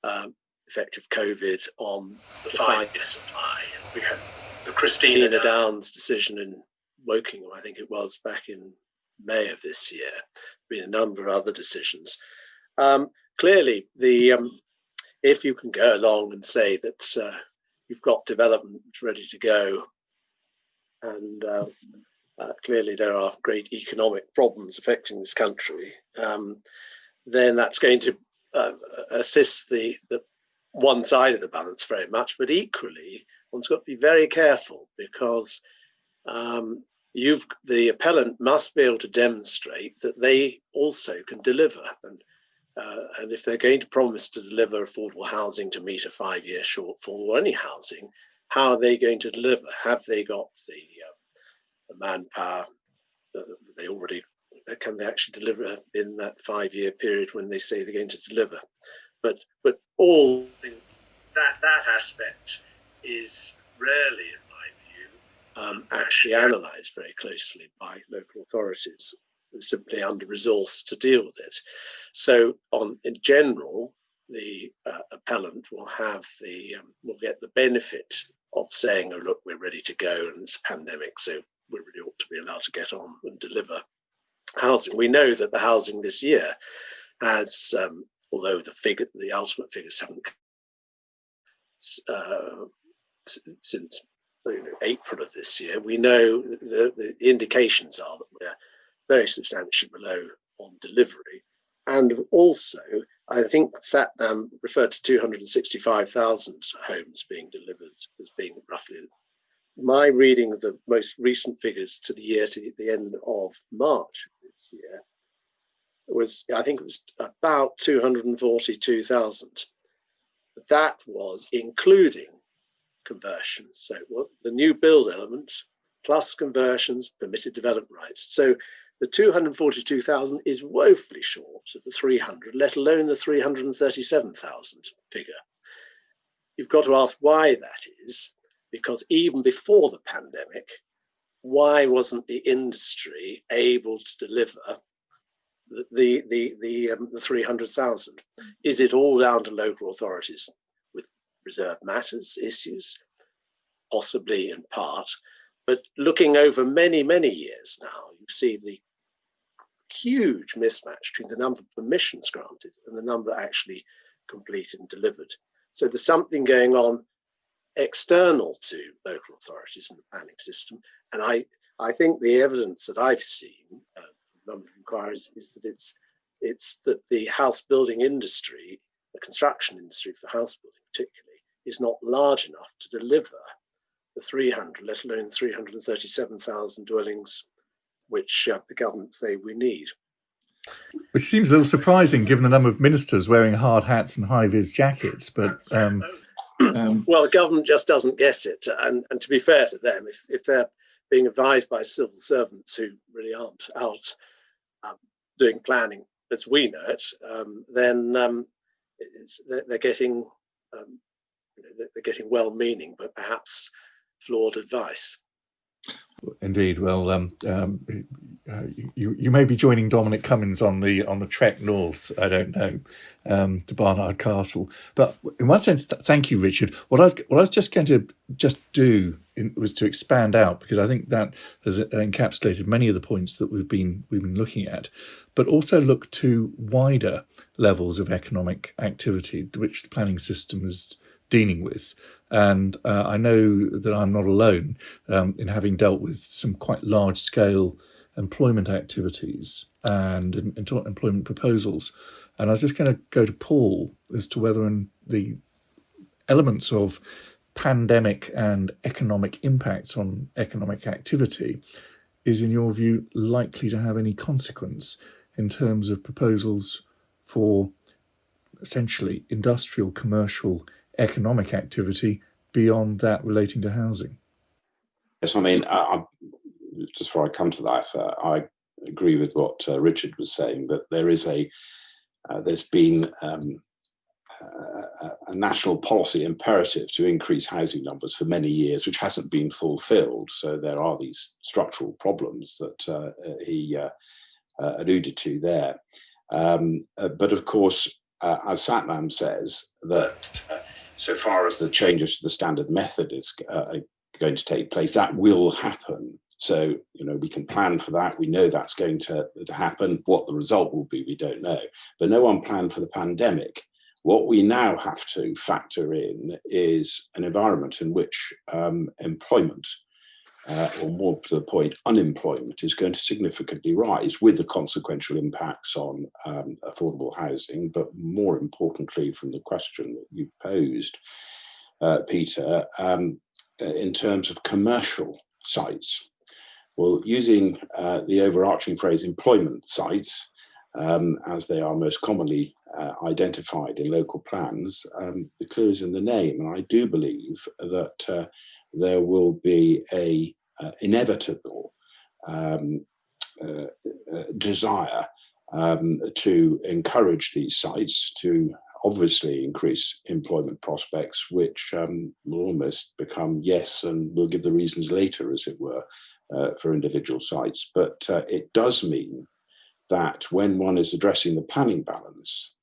effect of COVID on the 5-year supply. We had the Christina Downs decision in Wokingham, I think it was, back in May of this year. Been a number of other decisions. Clearly, if you can go along and say that you've got development ready to go, and clearly there are great economic problems affecting this country, then that's going to assist the one side of the balance very much. But equally, one's got to be very careful, because the appellant must be able to demonstrate that they also can deliver. And if they're going to promise to deliver affordable housing to meet a 5-year shortfall, or any housing, how are they going to deliver? Have they got the manpower? Can they actually deliver in that 5-year period when they say they're going to deliver? But all that aspect is rarely, in my view, actually analysed very closely by local authorities. They're simply under-resourced to deal with it. So, in general, the appellant will get the benefit of saying, "Oh, look, we're ready to go, and it's a pandemic, so we really ought to be allowed to get on and deliver housing." We know that the housing this year has, although the ultimate figures haven't since April of this year, we know the indications are that we're very substantially below on delivery. And also, I think Satnam referred to 265,000 homes being delivered as being roughly. My reading of the most recent figures to the end of March of this year was, I think it was about 242,000. That was including conversions. So the new build element plus conversions, permitted development rights. So the 242,000 is woefully short of the 300, let alone the 337,000 figure. You've got to ask why that is, because even before the pandemic, why wasn't the industry able to deliver the 300,000. Is it all down to local authorities with reserved matters, issues? Possibly in part, but looking over many, many years now, you see the huge mismatch between the number of permissions granted and the number actually completed and delivered. So there's something going on external to local authorities and the planning system. And I think the evidence that I've seen from a number of inquiries is that it's that the house building industry, the construction industry for house building particularly, is not large enough to deliver the 300, let alone 337,000 dwellings which the government say we need. Which seems a little surprising given the number of ministers wearing hard hats and high-vis jackets, but... well, the government just doesn't get it. And to be fair to them, if they're being advised by civil servants who really aren't out doing planning as we know it, then they're getting well-meaning, but perhaps flawed advice. Indeed. Well, you may be joining Dominic Cummings on the trek north. I don't know, to Barnard Castle. But in one sense, thank you, Richard. What I was just going to do was to expand out, because I think that has encapsulated many of the points that we've been looking at, but also look to wider levels of economic activity which the planning system is dealing with. And I know that I'm not alone in having dealt with some quite large-scale employment activities and employment proposals. And I was just going to go to Paul as to whether the elements of pandemic and economic impacts on economic activity is, in your view, likely to have any consequence in terms of proposals for essentially industrial, commercial, economic activity beyond that relating to housing. Yes, I mean, just before I come to that, I agree with what Richard was saying, that there's been a national policy imperative to increase housing numbers for many years, which hasn't been fulfilled. So there are these structural problems that he alluded to there. But of course, as Satnam says, that so far as the changes to the standard method is going to take place, that will happen. So, we can plan for that. We know that's going to happen. What the result will be, we don't know. But no one planned for the pandemic. What we now have to factor in is an environment in which employment, or more to the point, unemployment, is going to significantly rise, with the consequential impacts on affordable housing, but more importantly, from the question that you posed, Peter, in terms of commercial sites. Well, using the overarching phrase employment sites, as they are most commonly identified in local plans, the clue is in the name. And I do believe that there will be a inevitable desire to encourage these sites to obviously increase employment prospects, which will almost become yes, and we'll give the reasons later, as it were, for individual sites. But it does mean that when one is addressing the planning balance,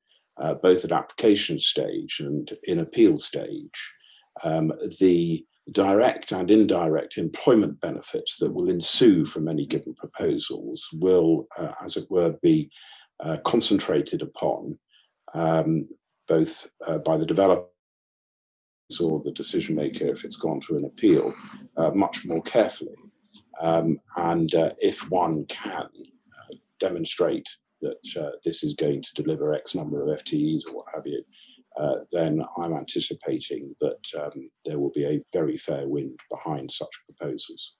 both at application stage and in appeal stage, the direct and indirect employment benefits that will ensue from any given proposals will, as it were, be concentrated upon both by the developer or the decision maker, if it's gone through an appeal, much more carefully. And if one can demonstrate that this is going to deliver X number of FTEs or what have you, then I'm anticipating that there will be a very fair wind behind such proposals,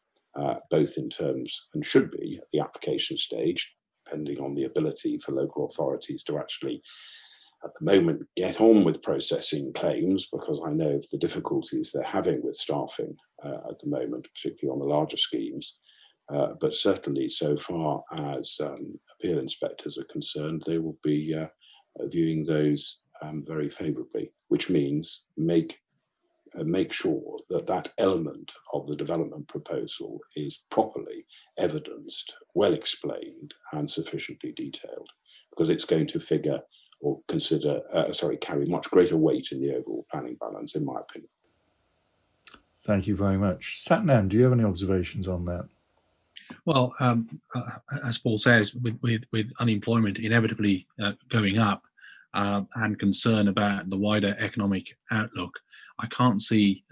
both in terms, and should be at the application stage, depending on the ability for local authorities to actually, at the moment, get on with processing claims, because I know of the difficulties they're having with staffing at the moment, particularly on the larger schemes. But certainly, so far as appeal inspectors are concerned, they will be viewing those very favourably, which means make sure that that element of the development proposal is properly evidenced well explained and sufficiently detailed, because it's going to figure or carry much greater weight in the overall planning balance, in my opinion. Thank you very much. Satnam, do you have any observations on that? Well, as Paul says, with unemployment inevitably going up and concern about the wider economic outlook, I can't see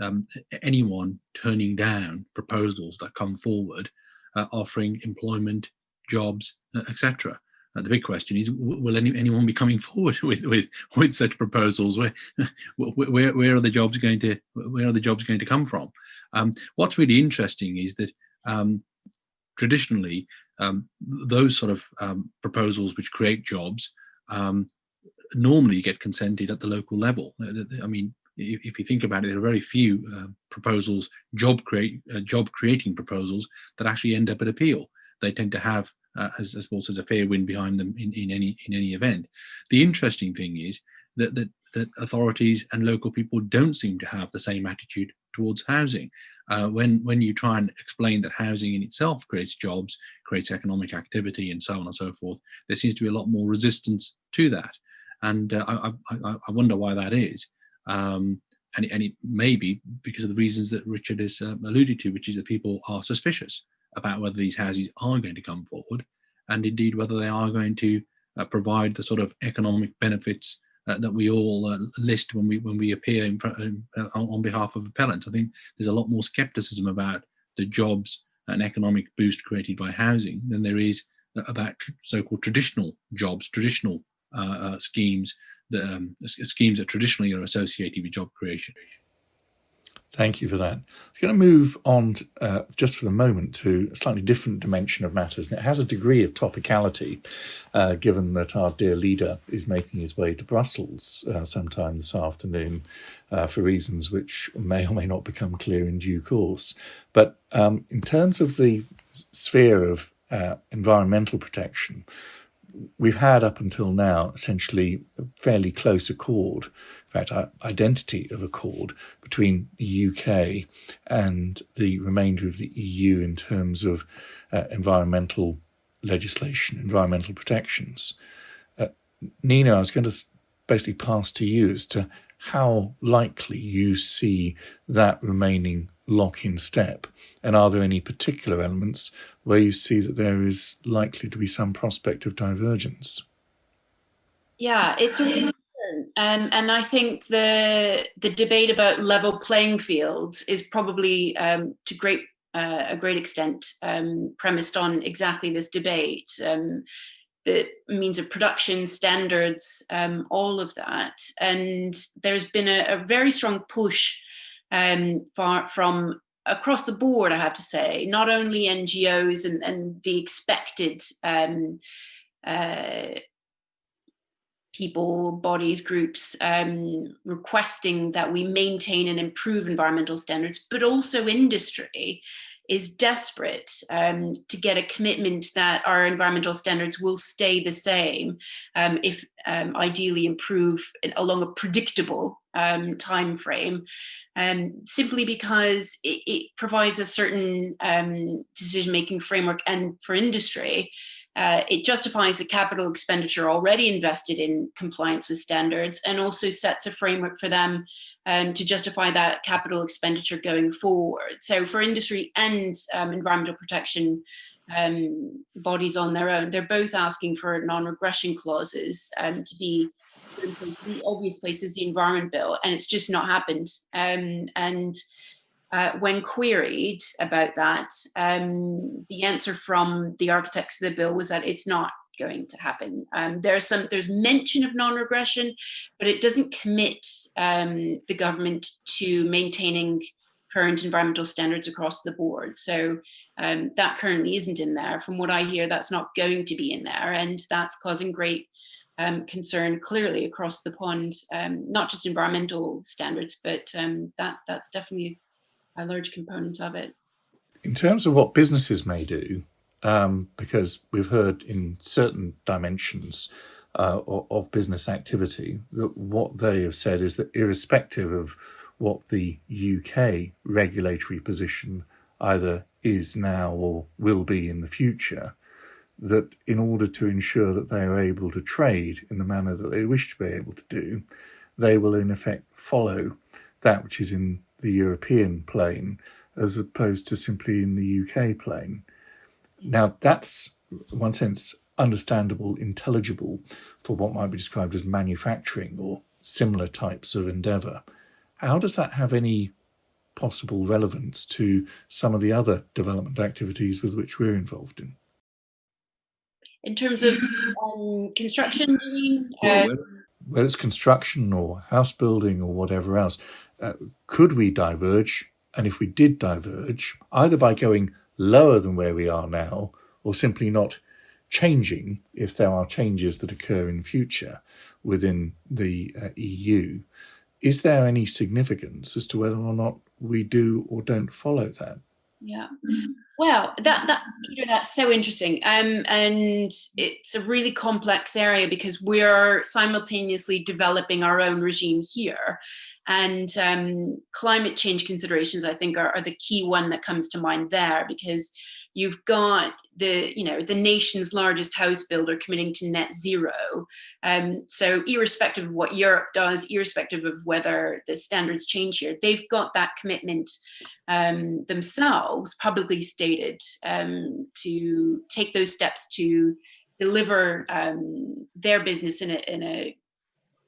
anyone turning down proposals that come forward offering employment, jobs, etc. The big question is: will anyone be coming forward with such proposals? Where are the jobs going to come from? What's really interesting is that traditionally, those sort of proposals which create jobs normally get consented at the local level. I mean, if you think about it, there are very few proposals, job creating proposals, that actually end up at appeal. They tend to have, as Paul says, a fair wind behind them in any event. The interesting thing is that authorities and local people don't seem to have the same attitude towards housing. When you try and explain that housing in itself creates jobs, creates economic activity, and so on and so forth, there seems to be a lot more resistance to that. And I wonder why that is. And it may be because of the reasons that Richard has alluded to, which is that people are suspicious about whether these houses are going to come forward, and indeed whether they are going to provide the sort of economic benefits that we all list when we appear on behalf of appellants. I think there's a lot more scepticism about the jobs and economic boost created by housing than there is about so-called traditional jobs, traditional schemes that traditionally are associated with job creation. Thank you for that. I was going to move on just for the moment to a slightly different dimension of matters, and it has a degree of topicality, given that our dear leader is making his way to Brussels sometime this afternoon for reasons which may or may not become clear in due course. But in terms of the sphere of environmental protection, we've had up until now essentially a fairly close accord, in fact, identity of accord between the UK and the remainder of the EU in terms of environmental legislation, environmental protections. Nina, I was going to basically pass to you as to how likely you see that remaining lock-in step, and are there any particular elements where you see that there is likely to be some prospect of divergence? Yeah, it's a really and I think the debate about level playing fields is probably to a great extent premised on exactly this debate. The means of production, standards, all of that. And there's been a very strong push from across the board, I have to say, not only NGOs and the expected people, bodies, groups requesting that we maintain and improve environmental standards, but also industry is desperate to get a commitment that our environmental standards will stay the same, if ideally improve along a predictable time frame, simply because it provides a certain decision-making framework. And for industry, it justifies the capital expenditure already invested in compliance with standards, and also sets a framework for them to justify that capital expenditure going forward. So for industry and environmental protection bodies on their own, they're both asking for non-regression clauses to be put in place. The obvious place is the Environment Bill, and it's just not happened. When queried about that, the answer from the architects of the bill was that it's not going to happen. There's mention of non-regression, but it doesn't commit the government to maintaining current environmental standards across the board. So that currently isn't in there. From what I hear, that's not going to be in there, and that's causing great concern clearly across the pond, not just environmental standards, but that's definitely a large component of it. In terms of what businesses may do, because we've heard in certain dimensions of business activity that what they have said is that irrespective of what the UK regulatory position either is now or will be in the future, that in order to ensure that they are able to trade in the manner that they wish to be able to do, they will in effect follow that which is in the European plane as opposed to simply in the UK plane. Now, that's, in one sense, understandable, intelligible for what might be described as manufacturing or similar types of endeavour. How does that have any possible relevance to some of the other development activities with which we're involved in? In terms of construction, do you mean? Whether it's construction or house building or whatever else, could we diverge? And if we did diverge, either by going lower than where we are now or simply not changing if there are changes that occur in future within the EU, is there any significance as to whether or not we do or don't follow that? Yeah. Well, Peter, that's so interesting. And it's a really complex area because we're simultaneously developing our own regime here. And climate change considerations, I think, are the key one that comes to mind there, because you've got the nation's largest house builder committing to net zero. So irrespective of what Europe does, irrespective of whether the standards change here, they've got that commitment themselves publicly stated to take those steps to deliver their business in a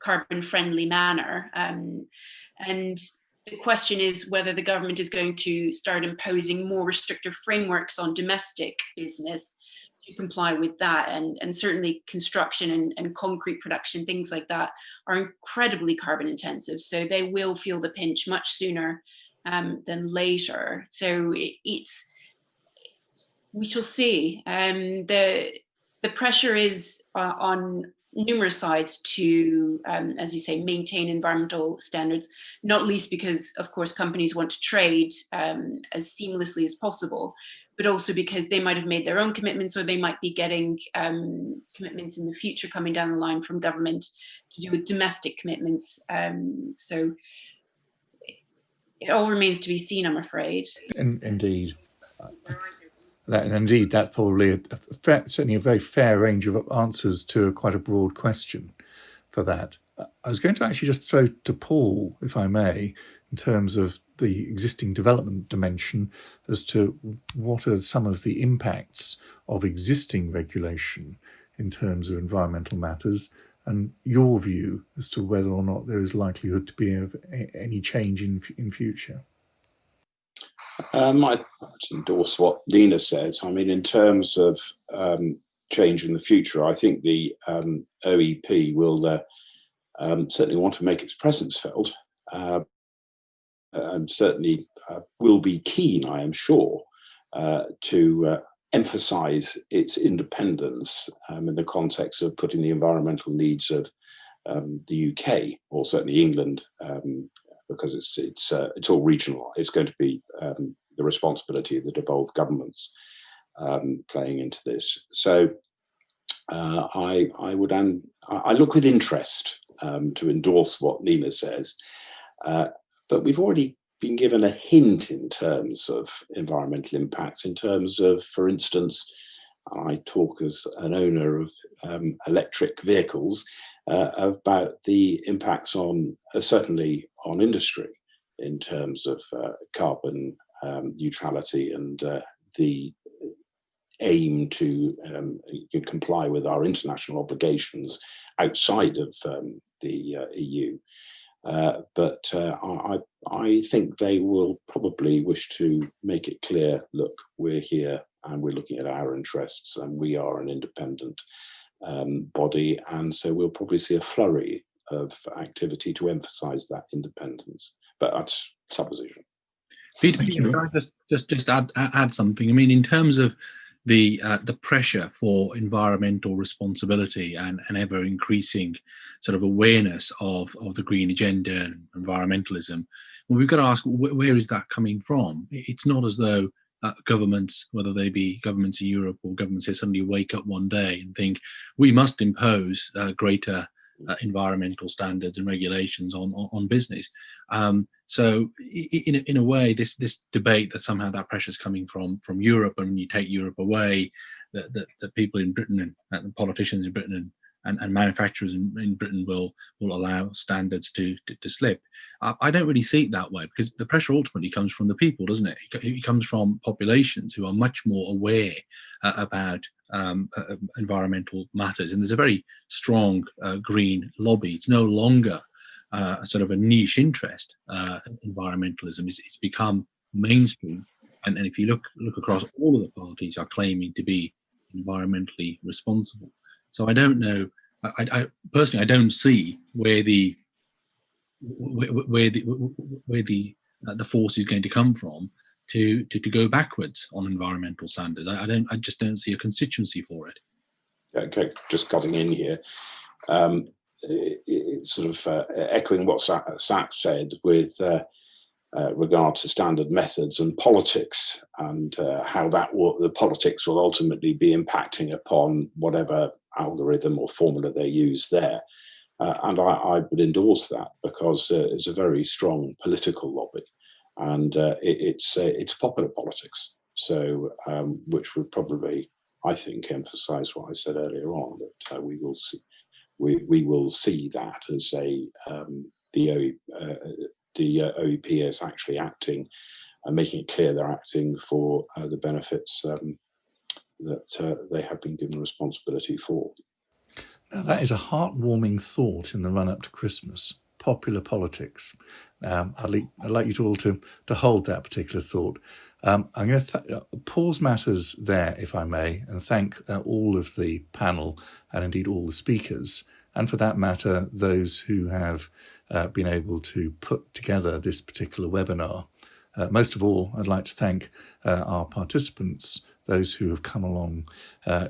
carbon-friendly manner. And the question is whether the government is going to start imposing more restrictive frameworks on domestic business to comply with that. And certainly construction and concrete production, things like that, are incredibly carbon intensive. So they will feel the pinch much sooner than later. So we shall see. The pressure is on numerous sides to, as you say, maintain environmental standards, not least because, of course, companies want to trade as seamlessly as possible, but also because they might have made their own commitments, or they might be getting commitments in the future coming down the line from government to do with domestic commitments. So it all remains to be seen, I'm afraid. Indeed. That's probably certainly a very fair range of answers to quite a broad question for that. I was going to actually just throw to Paul, if I may, in terms of the existing development dimension, as to what are some of the impacts of existing regulation in terms of environmental matters, and your view as to whether or not there is likelihood to be of any change in future. I endorse what Nina says. I mean, in terms of change in the future, I think the OEP will certainly want to make its presence felt, and certainly will be keen, I am sure, to emphasise its independence in the context of putting the environmental needs of the UK, or certainly England, because it's all regional. It's going to be the responsibility of the devolved governments playing into this. So I look with interest to endorse what Nina says, but we've already been given a hint in terms of environmental impacts, in terms of, for instance, I talk as an owner of electric vehicles, about the impacts on certainly on industry in terms of carbon neutrality and the aim to comply with our international obligations outside of the EU. But I think they will probably wish to make it clear, look, we're here and we're looking at our interests, and we are an independent body, and so we'll probably see a flurry of activity to emphasise that independence. But that's supposition. Peter, can I just add something? I mean, in terms of the pressure for environmental responsibility and ever increasing sort of awareness of the green agenda and environmentalism, well, we've got to ask, where is that coming from? It's not as though governments, whether they be governments in Europe or governments here, suddenly wake up one day and think we must impose greater environmental standards and regulations on business. So in a way, this debate that somehow that pressure is coming from Europe, and when you take Europe away, that people in Britain and the politicians in Britain and manufacturers in Britain will allow standards to slip. I don't really see it that way, because the pressure ultimately comes from the people, doesn't it? It comes from populations who are much more aware about environmental matters, and there's a very strong green lobby. It's no longer a sort of a niche interest. Environmentalism it's become mainstream, and if you look across, all of the parties are claiming to be environmentally responsible. So I don't know. I personally, I don't see where the force is going to come from to go backwards on environmental standards. I just don't see a constituency for it. Okay, just cutting in here. It's sort of echoing what Zach said with regard to standard methods and politics, and how the politics will ultimately be impacting upon whatever algorithm or formula they use there. And I would endorse that, because it's a very strong political lobby, and it's popular politics. So which would probably, I think, emphasise what I said earlier on, that we will see that as the OEP is actually acting and making it clear they're acting for the benefits that they have been given responsibility for. Now, that is a heartwarming thought in the run-up to Christmas. Popular politics. I'd like you to all to hold that particular thought. I'm going to pause matters there, if I may, and thank all of the panel and indeed all the speakers, and for that matter, those who have been able to put together this particular webinar. Most of all, I'd like to thank our participants, those who have come along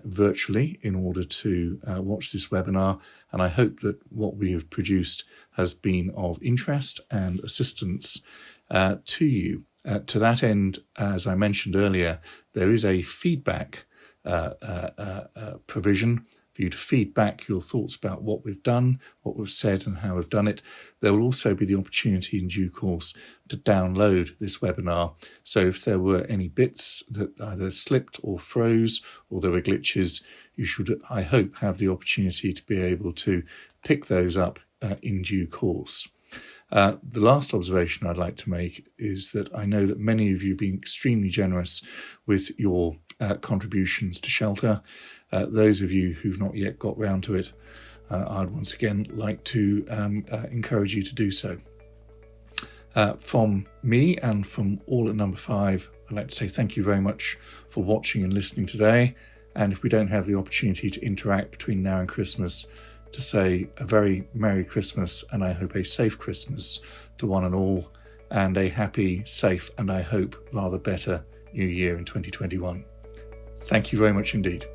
virtually in order to watch this webinar, and I hope that what we have produced has been of interest and assistance to you. To that end, as I mentioned earlier, there is a feedback provision for you to feed back your thoughts about what we've done, what we've said, and how we've done it. There will also be the opportunity in due course to download this webinar. So if there were any bits that either slipped or froze, or there were glitches, you should, I hope, have the opportunity to be able to pick those up in due course. The last observation I'd like to make is that I know that many of you have been extremely generous with your contributions to shelter. Those of you who've not yet got round to it, I'd once again like to encourage you to do so. From me and from all at No5, I'd like to say thank you very much for watching and listening today. And if we don't have the opportunity to interact between now and Christmas, to say a very Merry Christmas, and I hope a safe Christmas to one and all, and a happy, safe, and I hope rather better New Year in 2021. Thank you very much indeed.